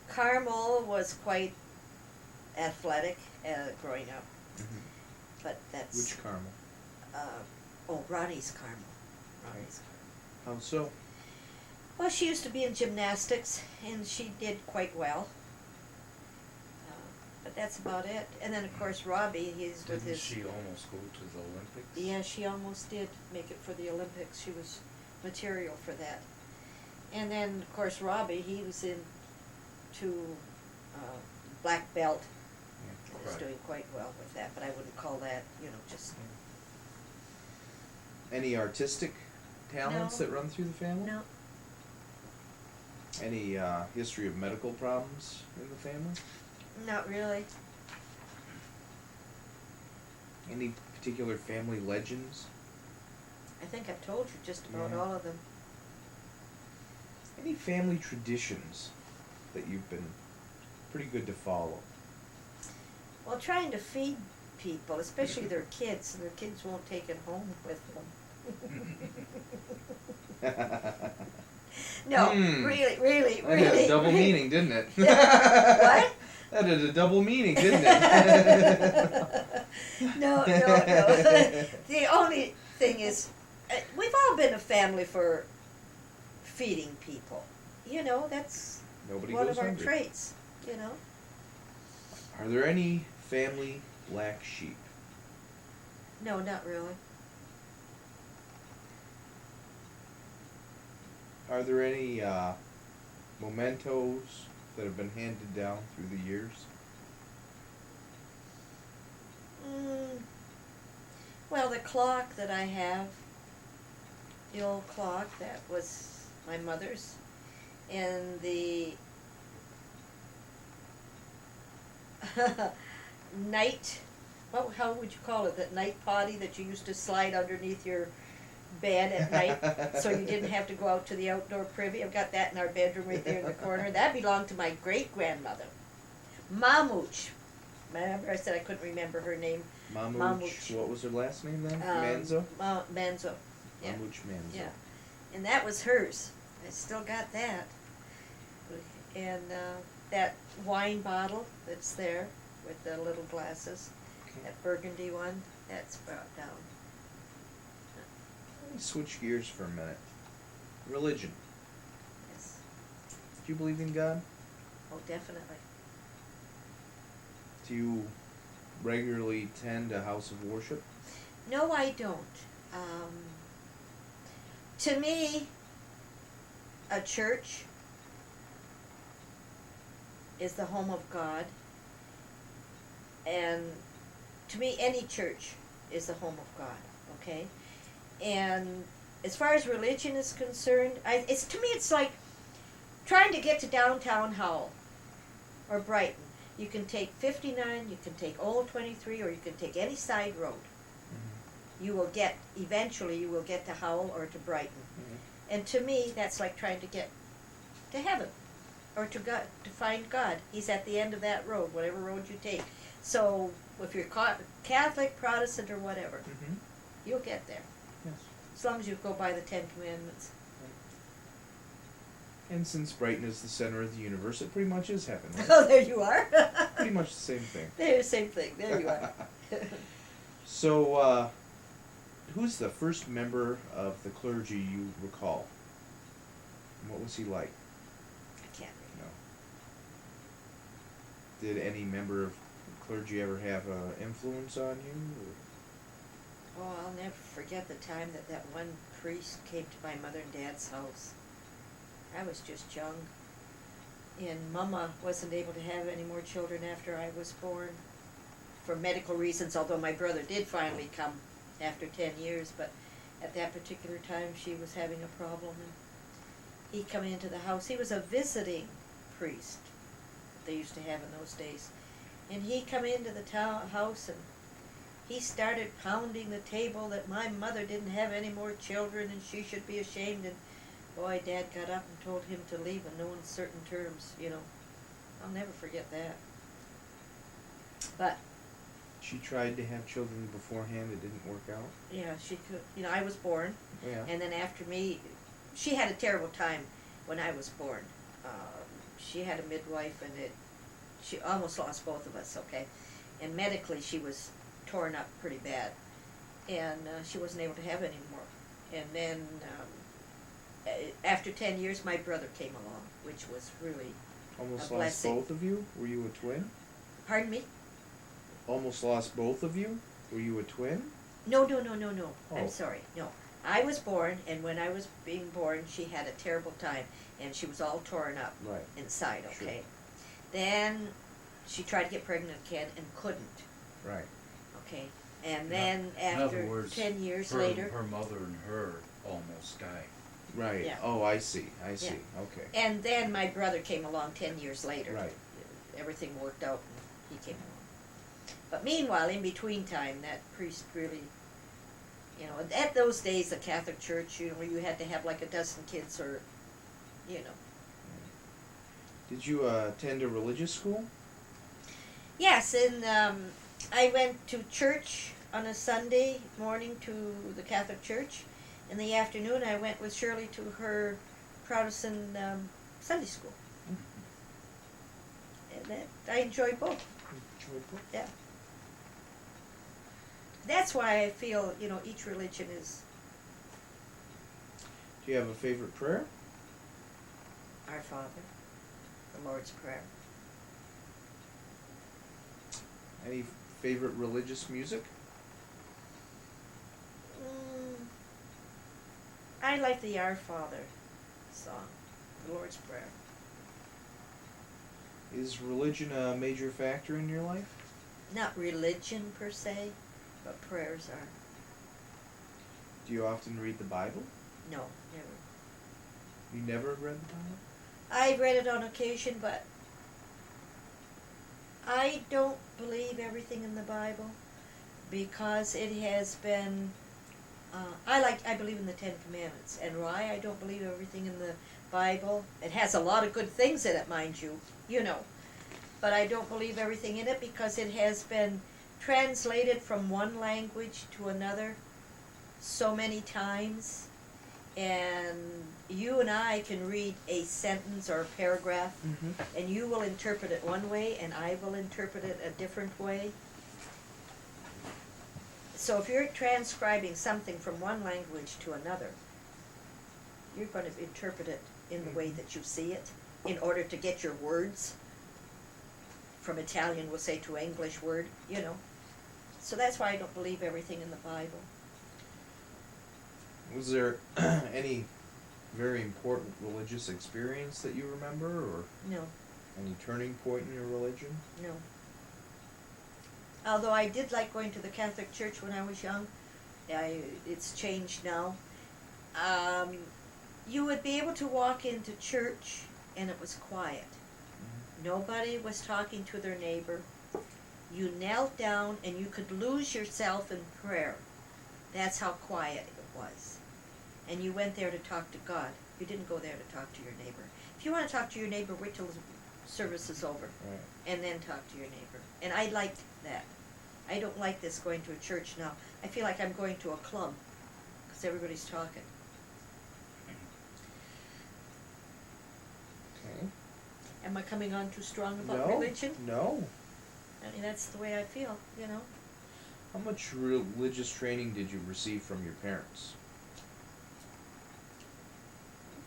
Carmel was quite athletic growing up, but that's Which Carmel? Ronnie's Carmel. Ronnie's Carmel. How so? Well, she used to be in gymnastics, and she did quite well. But that's about it. And then, of course, Robbie, he's with Didn't his... she almost go to the Olympics? Yeah, she almost did make it for the Olympics. She was material for that. And then, of course, Robbie, he was into black belt. Yeah, He was right. doing quite well with that, but I wouldn't call that, you know, just... Any artistic talents No. that run through the family? No. Any history of medical problems in the family? Not really. Any particular family legends? I think I've told you just about Yeah. all of them. Any family traditions that you've been pretty good to follow? Well, trying to feed people, especially their kids, and their kids won't take it home with them. No, Hmm. really. That had a double meaning, didn't it? What? That had a double meaning, didn't it? No. The only thing is, we've all been a family for feeding people. You know, that's Nobody one goes of our hungry. traits, you know. Are there any family black sheep? No, not really. Are there any mementos that have been handed down through the years? Well, the clock that I have, the old clock, that was my mother's, and the night, how would you call it, that night potty that you used to slide underneath your bed at night so you didn't have to go out to the outdoor privy. I've got that in our bedroom right there in the corner. That belonged to my great-grandmother, Mamooch. Remember I said I couldn't remember her name? Mamuch, what was her last name then? Um, Manzo? Manzo, yeah. Mamuch Manzo. Yeah, and that was hers. I still got that. And that wine bottle that's there with the little glasses, Okay. that burgundy one, that's brought down. Let me switch gears for a minute. Religion. Yes. Do you believe in God? Oh, definitely. Do you regularly attend a house of worship? No, I don't. To me, a church is the home of God, and to me, any church is the home of God. Okay, and as far as religion is concerned, it's to me it's like trying to get to downtown Howell or Brighton. You can take 59, you can take Old 23, or you can take any side road. You will get, eventually you will get to Howell or to Brighton. And to me, that's like trying to get to heaven or to God, to find God. He's at the end of that road, whatever road you take. So if you're Catholic, Protestant, or whatever, Mm-hmm. you'll get there. Yes. As long as you go by the Ten Commandments. And since Brighton is the center of the universe, it pretty much is heaven, right? Oh, there you are. Pretty much the same thing. They're the same thing. There you are. So, who's the first member of the clergy you recall? And what was he like? I can't No. Did any member of the clergy ever have an influence on you? Oh, I'll never forget the time that one priest came to my mother and dad's house. I was just young, and Mama wasn't able to have any more children after I was born for medical reasons, although my brother did finally come after 10 years, but at that particular time she was having a problem, and he come into the house. He was a visiting priest that they used to have in those days, and he come into the house and he started pounding the table that my mother didn't have any more children and she should be ashamed, and boy, Dad got up and told him to leave in no uncertain terms, you know. I'll never forget that. But, She tried to have children beforehand, it didn't work out. yeah, she could, you know, I was born, Yeah. and then after me, she had a terrible time when I was born. She had a midwife, and she almost lost both of us, okay? And medically, she was torn up pretty bad, and she wasn't able to have any more. And then, after 10 years, my brother came along, which was really, Almost a lost blessing. both of you? Were you a twin? pardon me? Almost lost both of you? Were you a twin? No. Oh. I'm sorry. No. I was born, and when I was being born, she had a terrible time, and she was all torn up Right. inside, Sure. okay? Then she tried to get pregnant again and couldn't, Right. okay? And then In other after words, 10 years her, later, her mother and her almost died. Right. Yeah. Oh, I see. Okay. and then my brother came along 10 years later. Right. Everything worked out, and he came along. But meanwhile, in between time, that priest really, you know, at those days, the Catholic Church, you know, you had to have like a dozen kids, or, you know. Did you attend a religious school? Yes, and I went to church on a Sunday morning to the Catholic Church. In the afternoon, I went with Shirley to her Protestant Sunday school. And I enjoyed both. Yeah. That's why I feel, you know, each religion is Do you have a favorite prayer? Our Father, the Lord's Prayer. Any favorite religious music? I like the Our Father song, the Lord's Prayer. Is religion a major factor in your life? Not religion per se, but prayers are. Do you often read the Bible? No, never. You never read the Bible? I've read it on occasion, but I don't believe everything in the Bible because it has been. I believe in the Ten Commandments, and why I don't believe everything in the Bible. It has a lot of good things in it, mind you, you know, but I don't believe everything in it because it has been translated from one language to another so many times, and you and I can read a sentence or a paragraph, and you will interpret it one way, and I will interpret it a different way. So if you're transcribing something from one language to another, you're going to interpret it in the way that you see it in order to get your words. From Italian, we'll say, to English word, you know. So that's why I don't believe everything in the Bible. Was there any very important religious experience that you remember, or No, any turning point in your religion? no. Although I did like going to the Catholic Church when I was young, it's changed now. You would be able to walk into church and it was quiet. Nobody was talking to their neighbor. You knelt down and you could lose yourself in prayer. That's how quiet it was. And you went there to talk to God. You didn't go there to talk to your neighbor. If you want to talk to your neighbor, wait till the service is over. Right. And then talk to your neighbor. And I liked that. I don't like this going to a church now. I feel like I'm going to a club because everybody's talking. Okay. Am I coming on too strong about No, religion? no. I mean, that's the way I feel, you know. How much religious training did you receive from your parents?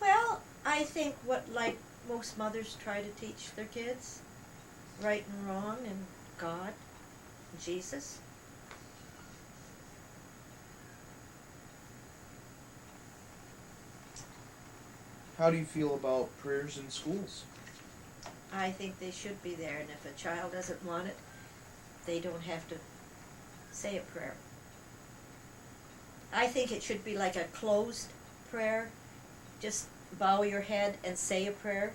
Well, I think like most mothers try to teach their kids, right and wrong, and God, and Jesus. How do you feel about prayers in schools? I think they should be there, and if a child doesn't want it, they don't have to say a prayer. I think it should be like a closed prayer. Just bow your head and say a prayer,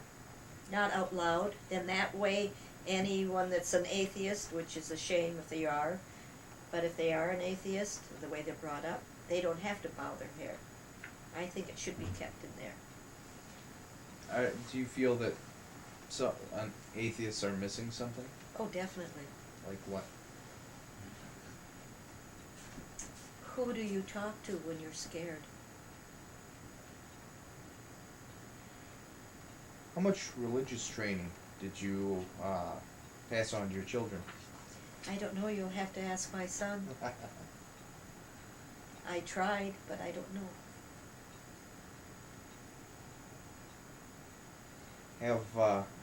not out loud. Then that way, anyone that's an atheist, which is a shame if they are, but if they are an atheist, the way they're brought up, they don't have to bow their head. I think it should be kept in there. Do you feel that atheists are missing something? Oh, definitely. Like what? Who do you talk to when you're scared? How much religious training did you pass on to your children? I don't know, you'll have to ask my son. I tried, but I don't know.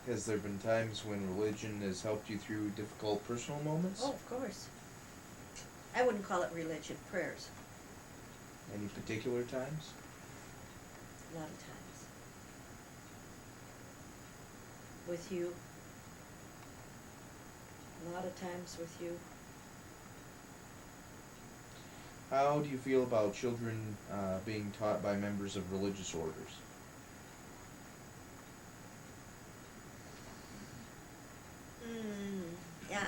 Has there been times when religion has helped you through difficult personal moments? Oh, of course. I wouldn't call it religion, prayers. Any particular times? A lot of times. With you. A lot of times with you. How do you feel about children being taught by members of religious orders? Yeah,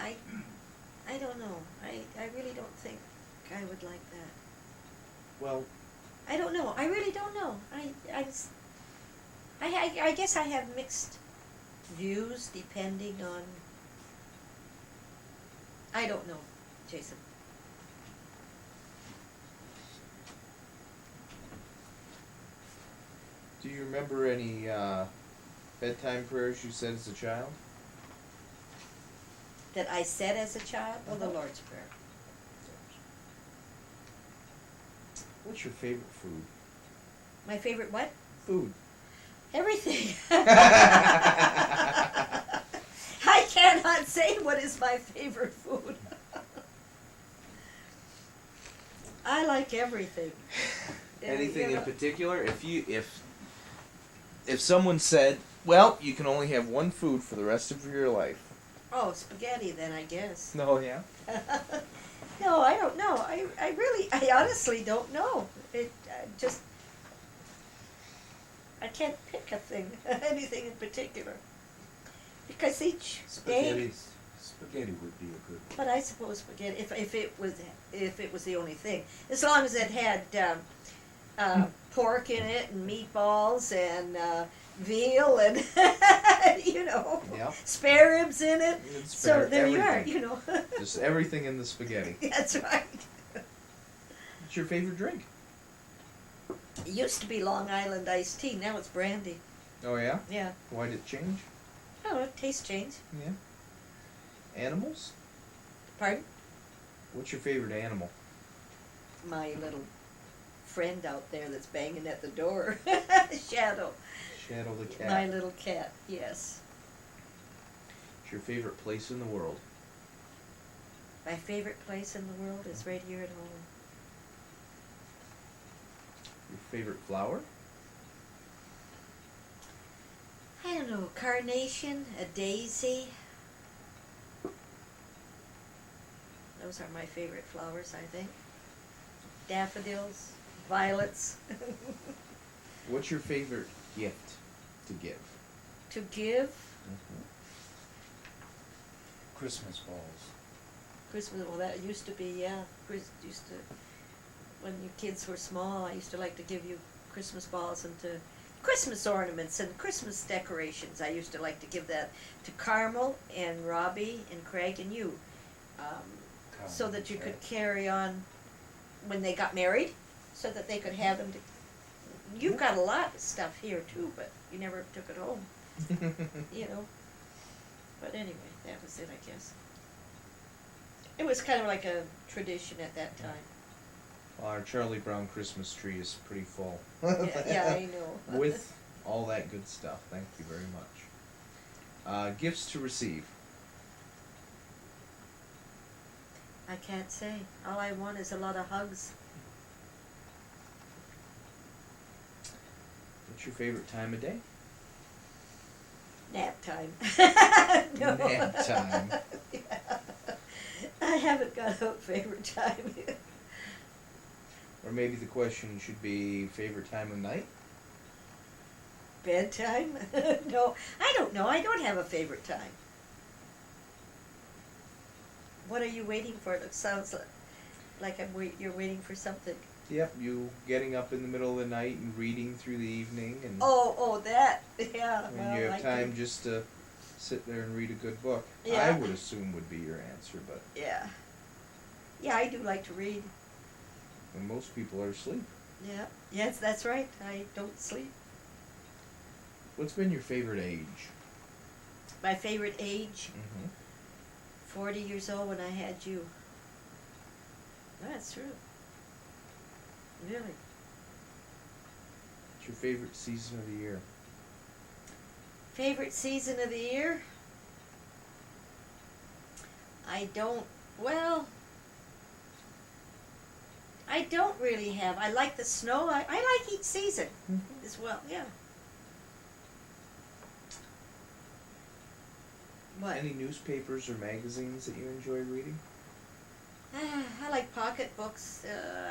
I don't know. I really don't think I would like that. Well, I don't know. I really don't know. I guess I have mixed views depending on. I don't know, Jason. do you remember any bedtime prayers you said as a child? That I said as a child? Well, the Lord's Prayer. What's your favorite food? My favorite what? Food. Everything. I cannot say what is my favorite food. I like everything. Anything You in know, particular? If someone said, well, you can only have one food for the rest of your life. Oh, spaghetti then, I guess. No, yeah. No, I don't know. I honestly don't know. I can't pick a thing, anything in particular. Because each day. Spaghetti would be a good one. But I suppose spaghetti, if it was the only thing, as long as it had pork in it and meatballs and veal and Yep. spare ribs in it. It's So spare- there you are, everything. Just everything in the spaghetti. That's right. What's your favorite drink? It used to be Long Island iced tea. Now it's brandy. Oh yeah? Yeah. Why did it change? I don't know. Taste change. Yeah. Animals? Pardon? What's your favorite animal? My little friend out there that's banging at the door. Shadow. Shadow the cat. My little cat. Yes. What's your favorite place in the world? My favorite place in the world is right here at home. Your favorite flower? I don't know, carnation, a daisy. Those are my favorite flowers, I think. Daffodils, violets. What's your favorite gift to give? To give Christmas balls. Christmas, well that used to be, yeah, used to, when you kids were small, I used to like to give you Christmas balls and to Christmas ornaments and Christmas decorations. I used to like to give that to Carmel and Robbie and Craig and you, so that you could carry on when they got married, so that they could have them. You've got a lot of stuff here too, but you never took it home, But anyway, that was it, I guess. It was kind of like a tradition at that time. Well, our Charlie Brown Christmas tree is pretty full. Yeah, I know. With all that good stuff. Thank you very much. Gifts to receive. I can't say. All I want is a lot of hugs. What's your favorite time of day? Nap time. No. Nap time. Yeah. I haven't got a favorite time. Or maybe the question should be favorite time of night? Bedtime? No, I don't know. I don't have a favorite time. What are you waiting for? It sounds like you're waiting for something. Yep, you getting up in the middle of the night and reading through the evening, and Oh, that. Yeah. when Well, you have I time do. just to sit there and read a good book. Yeah. I would assume would be your answer, but Yeah. Yeah, I do like to read. when most people are asleep. Yeah. Yes, that's right. I don't sleep. What's been your favorite age? My favorite age? Mm-hmm. 40 years old when I had you. That's true. Really. What's your favorite season of the year? Favorite season of the year? I don't really have. I like the snow. I like each season as well, yeah. What? Any newspapers or magazines that you enjoy reading? I like pocket books.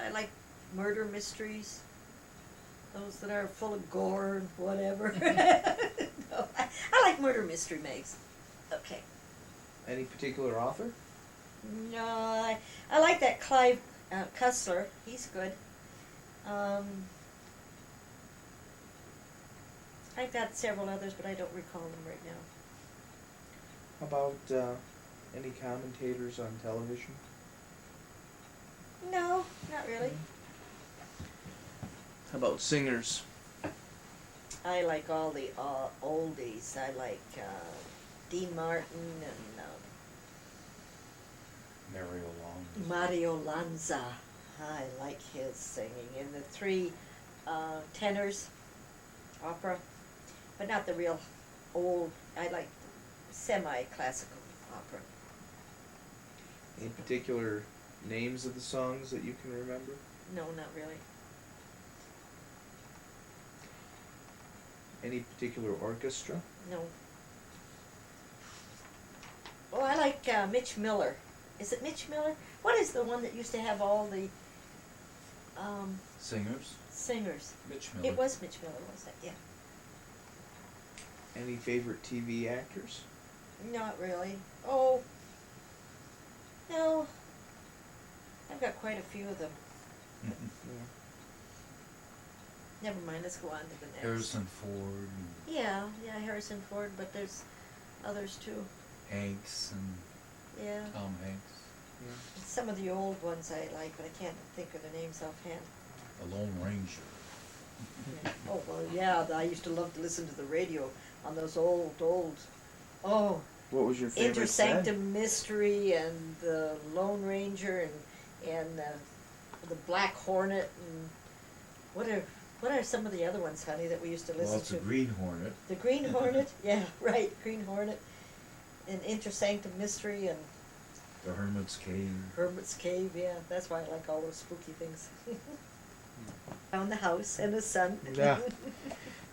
I like murder mysteries. Those that are full of gore and whatever. No, I like murder mystery mags. Okay. Any particular author? No, I like that Clive Cussler. He's good. I've got several others, but I don't recall them right now. How about any commentators on television? No, not really. How about singers? I like all the oldies. I like Dean Martin and Mario Long. Mario Lanza. I like his singing. And the three tenors opera, but not the real old. I like semi-classical opera. Any particular names of the songs that you can remember? No, not really. Any particular orchestra? No. Oh, I like Mitch Miller. Is it Mitch Miller? What is the one that used to have all the Singers? singers? Mitch Miller. It was Mitch Miller, was it? Yeah. Any favorite TV actors? Not really. Oh, no. I've got quite a few of them. Never mind, let's go on to the next. Harrison Ford and Yeah, Harrison Ford, but there's others too. Hanks and Yeah. Tom Hanks. Some of the old ones I like, but I can't think of the names offhand. The Lone Ranger. Yeah. Oh, well, yeah, I used to love to listen to the radio on those old, oh, What was your favorite Inter set? Sanctum Mystery and the Lone Ranger and the Black Hornet and what are some of the other ones, honey, that we used to listen Well, it's to? a Green Hornet. The Green Hornet, yeah, right, Green Hornet, and Inter Sanctum Mystery and The Hermit's Cave. Hermit's Cave, yeah, that's why I like all those spooky things. Found the house and the sun. Yeah.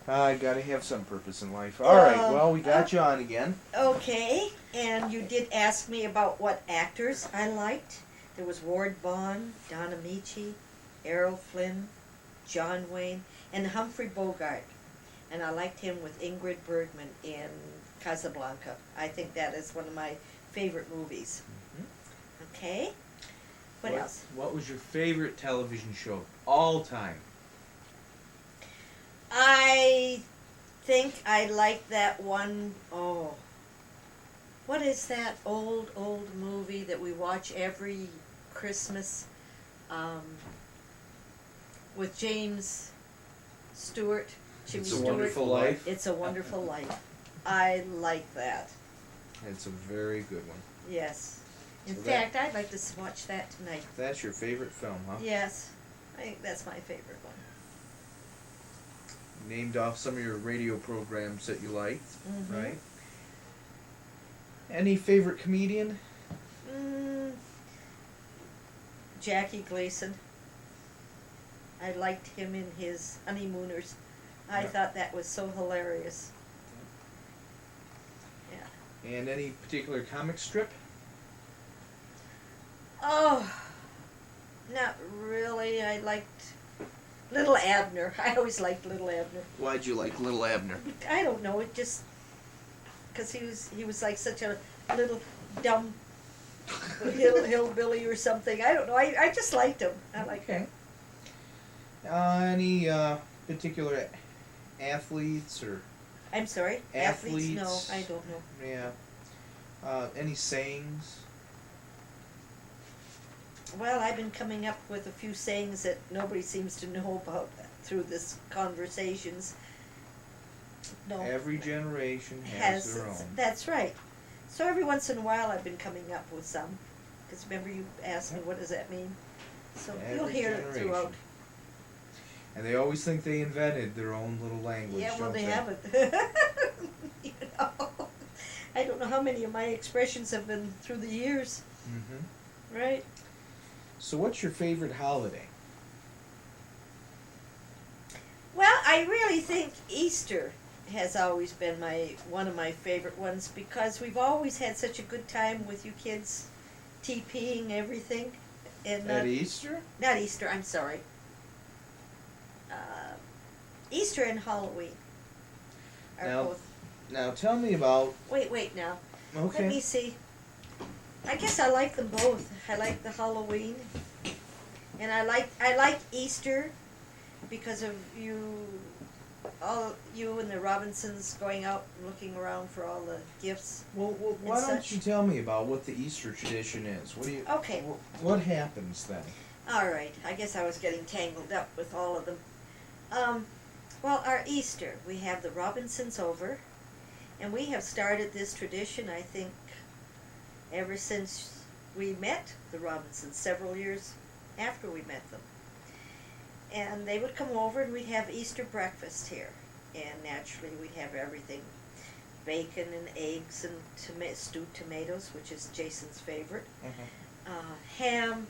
I gotta have some purpose in life. Alright, well, we got you on again. Okay, and you did ask me about what actors I liked. There was Ward Vaughn, Don Amici, Errol Flynn, John Wayne, and Humphrey Bogart. And I liked him with Ingrid Bergman in Casablanca. I think that is one of my favorite movies. Okay, what else? What was your favorite television show all time? I think I like that one, oh, what is that old movie that we watch every Christmas, with James Stewart, Jimmy It's a Stewart? Wonderful Life. It's a Wonderful Life. I like that, It's a very good one. yes. In So fact, I'd like to watch that tonight. That's your favorite film, huh? Yes, I think that's my favorite one. Named off some of your radio programs that you liked, Mhm. right? Any favorite comedian? Jackie Gleason. I liked him in his Honeymooners. I Yeah. thought that was so hilarious. Yeah. And any particular comic strip? Oh, not really. I liked Little Abner. I always liked Little Abner. Why'd you like Little Abner? I don't know. It just because he was like such a little dumb hillbilly or something. I don't know. I just liked him. I like him. Any particular athletes or I'm sorry. Athletes. No, I don't know. yeah? Any sayings? Well, I've been coming up with a few sayings that nobody seems to know about through this conversations. No. Every generation has their own. That's right. So every once in a while I've been coming up with some. Because remember you asked me what does that mean? So you'll Every hear it generation. throughout. And they always think they invented their own little language. Yeah, well don't they haven't. You know, I don't know how many of my expressions have been through the years. Mm-hmm. Right? So, what's your favorite holiday? Well, I really think Easter has always been one of my favorite ones because we've always had such a good time with you kids TPing everything. And At Easter? not Easter, I'm sorry. Easter and Halloween are Now- both. Now, tell me about. Wait now. Okay. Let me see. I guess I like them both. I like the Halloween, and I like Easter because of all you and the Robinsons going out and looking around for all the gifts. Well, why don't such. you tell me about what the Easter tradition is? What do you? Okay. What happens then? All right. I guess I was getting tangled up with all of them. Well, our Easter, we have the Robinsons over, and we have started this tradition, I think, ever since we met the Robinsons, several years after we met them. And they would come over and we'd have Easter breakfast here. And naturally we'd have everything, bacon and eggs and stewed tomatoes, which is Jason's favorite, ham,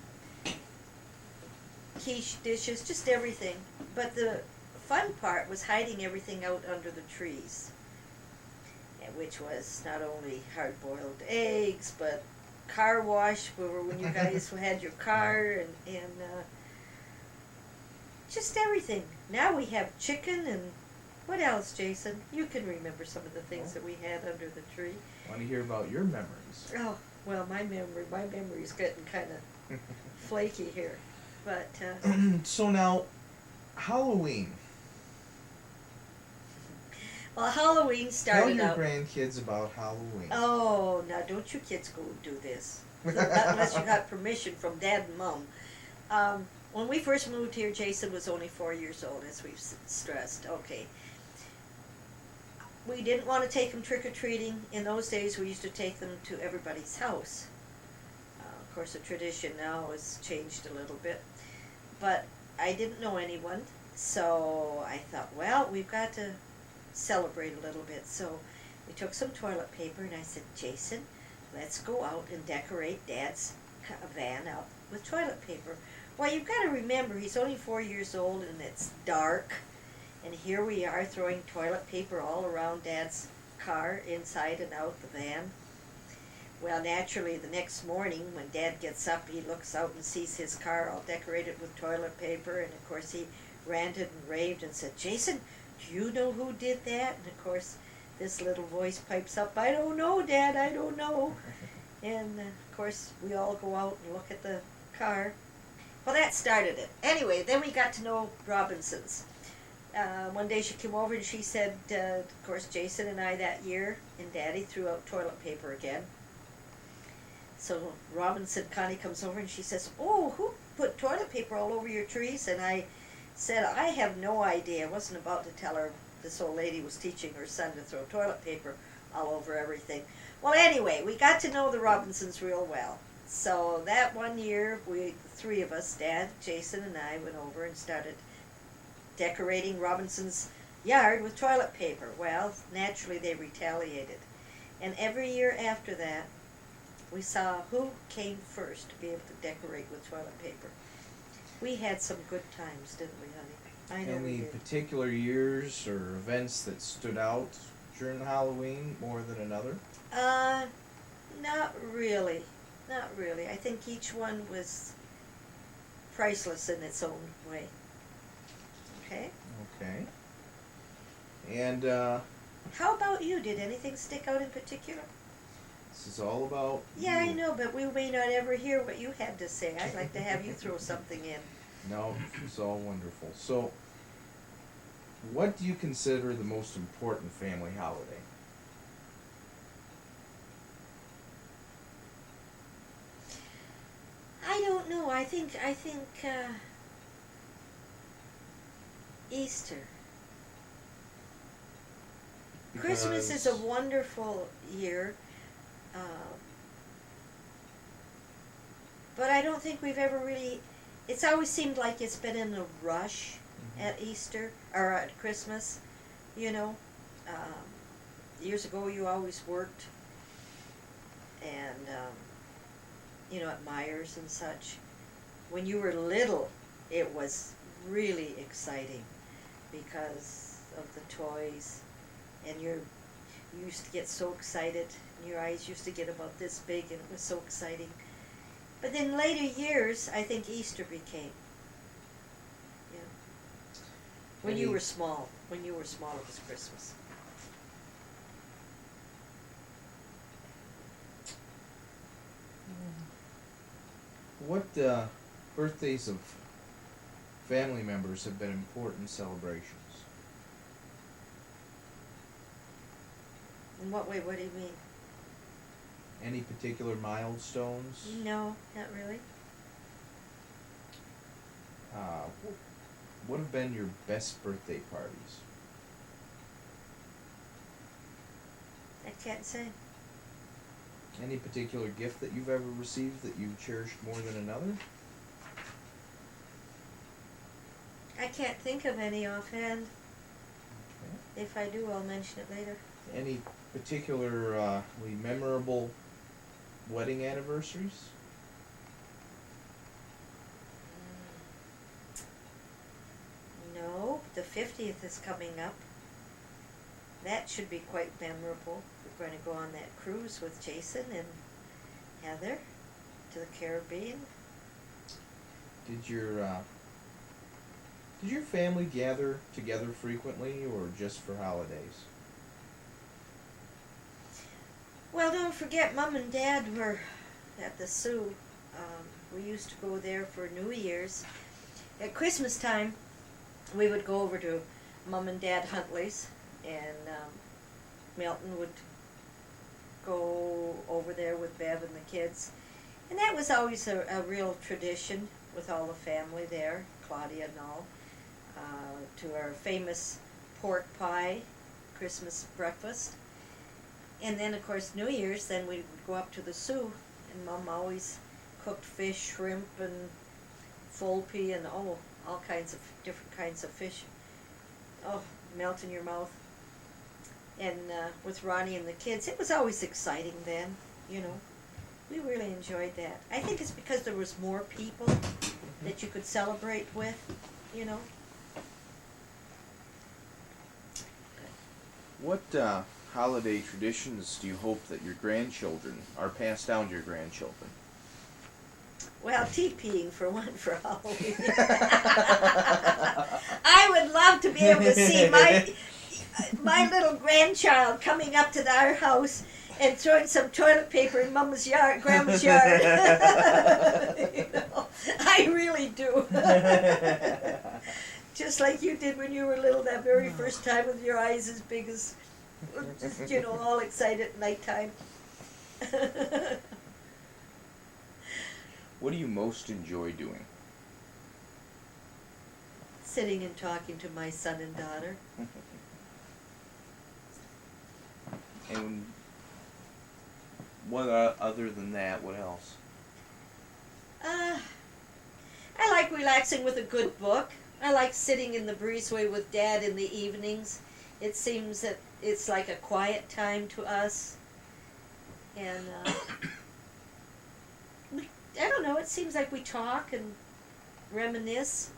quiche dishes, just everything. But the fun part was hiding everything out under the trees, which was not only hard-boiled eggs, but car wash for when you guys had your car, and just everything. Now we have chicken and what else, Jason? You can remember some of the things that we had under the tree. Want to hear about your memories? Oh, well, my memory's getting kind of flaky here, but So now, Halloween. Well, Halloween Tell started your out. grandkids about Halloween. Oh, now don't you kids go do this. Not unless you got permission from Dad and Mom. When we first moved here, Jason was only 4 years old, as we've stressed. Okay. We didn't want to take him trick-or-treating. In those days, we used to take them to everybody's house. Of course, the tradition now has changed a little bit. But I didn't know anyone, so I thought, well, we've got to celebrate a little bit. So we took some toilet paper, and I said, Jason, let's go out and decorate Dad's van out with toilet paper. Well, you've got to remember, he's only 4 years old, and it's dark. And here we are throwing toilet paper all around Dad's car, inside and out the van. Well, naturally, the next morning when Dad gets up, he looks out and sees his car all decorated with toilet paper. And, of course, he ranted and raved and said, Jason, do you know who did that? And, of course, this little voice pipes up, I don't know, Dad, I don't know. And, of course, we all go out and look at the car. Well, that started it. Anyway, then we got to know Robinsons. One day she came over and she said, of course, Jason and I that year and Daddy threw out toilet paper again. So Connie comes over and she says, oh, who put toilet paper all over your trees? And I said, I have no idea. I wasn't about to tell her this old lady was teaching her son to throw toilet paper all over everything. Well, anyway, we got to know the Robinsons real well. So that one year, the three of us, Dad, Jason, and I, went over and started decorating Robinson's yard with toilet paper. Well, naturally they retaliated. And every year after that, we saw who came first to be able to decorate with toilet paper. We had some good times, didn't we, honey? I know we Any did. particular years or events that stood out during Halloween more than another? Not really. Not really. I think each one was priceless in its own way. Okay? Okay. And How about you? Did anything stick out in particular? this is all about Yeah, you. I know, but we may not ever hear what you had to say. I'd like to have you throw something in. No, it's all wonderful. So, what do you consider the most important family holiday? I don't know. I think Easter. Christmas is a Because- wonderful year, but I don't think we've ever really. It's always seemed like it's been in a rush at Easter or at Christmas. You know, years ago you always worked, and at Myers and such. When you were little, it was really exciting because of the toys, and you used to get so excited, and your eyes used to get about this big, and it was so exciting. But then later years, I think Easter became, when you Any- were small. When you were small, it was Christmas. What birthdays of family members have been important celebrations? In what way? What do you mean? Any particular milestones? No, not really. What have been your best birthday parties? I can't say. Any particular gift that you've ever received that you cherished more than another? I can't think of any offhand. Okay. If I do, I'll mention it later. Any particularly memorable wedding anniversaries? No, the 50th is coming up. That should be quite memorable. We're going to go on that cruise with Jason and Heather to the Caribbean. Did your family gather together frequently or just for holidays? Well, don't forget, Mom and Dad were at the Sioux. We used to go there for New Year's. At Christmas time, we would go over to Mom and Dad Huntley's and Milton would go over there with Bev and the kids. And that was always a real tradition with all the family there, Claudia and all, to our famous pork pie Christmas breakfast. And then, of course, New Year's, then we would go up to the Sioux, and Mom always cooked fish, shrimp, and fulpi, and all kinds of different kinds of fish. Oh, melt in your mouth. And with Ronnie and the kids, it was always exciting then, you know. We really enjoyed that. I think it's because there was more people that you could celebrate with, you know. What holiday traditions do you hope that your grandchildren are passed down to your grandchildren? Well, TPing for one for Halloween. I would love to be able to see my little grandchild coming up to our house and throwing some toilet paper in Grandma's yard. You know, I really do. Just like you did when you were little, that very first time with your eyes as big as, just, you know, all excited at nighttime. What do you most enjoy doing? Sitting and talking to my son and daughter. And what other than that, what else? I like relaxing with a good book. I like sitting in the breezeway with Dad in the evenings. It seems that it's like a quiet time to us. And I don't know, it seems like we talk and reminisce.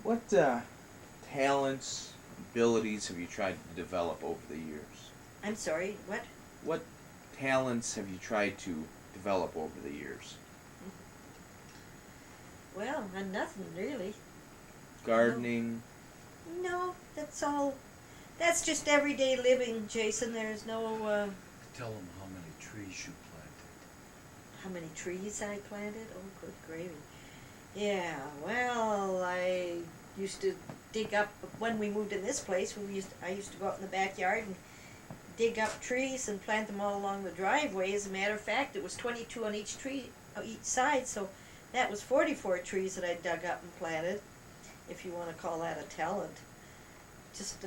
What talents, abilities have you tried to develop over the years? I'm sorry, what? What talents have you tried to develop over the years? Well, nothing really. Gardening? No, that's all. That's just everyday living, Jason. There's no, Tell them how many trees you planted. how many trees I planted? Oh, good gravy. Yeah, well, I used to dig up, when we moved in this place, I used to go out in the backyard and dig up trees and plant them all along the driveway. As a matter of fact, it was 22 on each side, so that was 44 trees that I dug up and planted, if you want to call that a talent. Just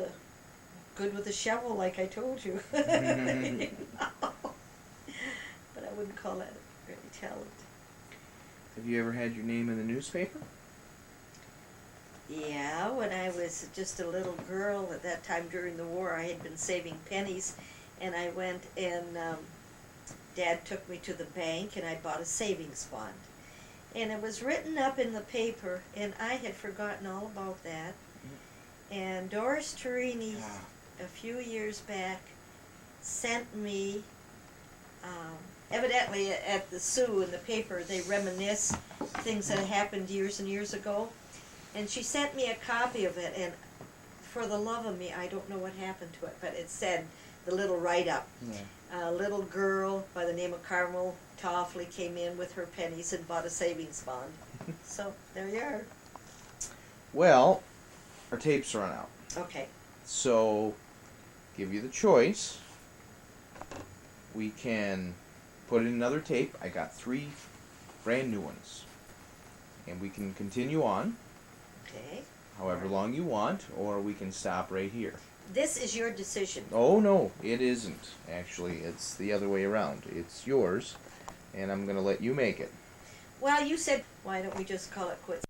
good with a shovel, like I told you. But I wouldn't call that really talent. Have you ever had your name in the newspaper? Yeah, when I was just a little girl at that time during the war, I had been saving pennies, and I went and Dad took me to the bank and I bought a savings bond. And it was written up in the paper, and I had forgotten all about that. And Doris Torini, a few years back, sent me, evidently at the Sioux in the paper, they reminisce things that happened years and years ago. And she sent me a copy of it, and for the love of me, I don't know what happened to it, but it said, the little write-up. Yeah. A little girl by the name of Carmel Mom came in with her pennies and bought a savings bond. So, there you are. Well, our tape's run out. Okay. So, give you the choice. We can put in another tape. I got 3 brand new ones. And we can continue on, Okay. however long you want, or we can stop right here. This is your decision. Oh, no, it isn't. Actually, it's the other way around. It's yours, and I'm going to let you make it. Well, you said, why don't we just call it quits?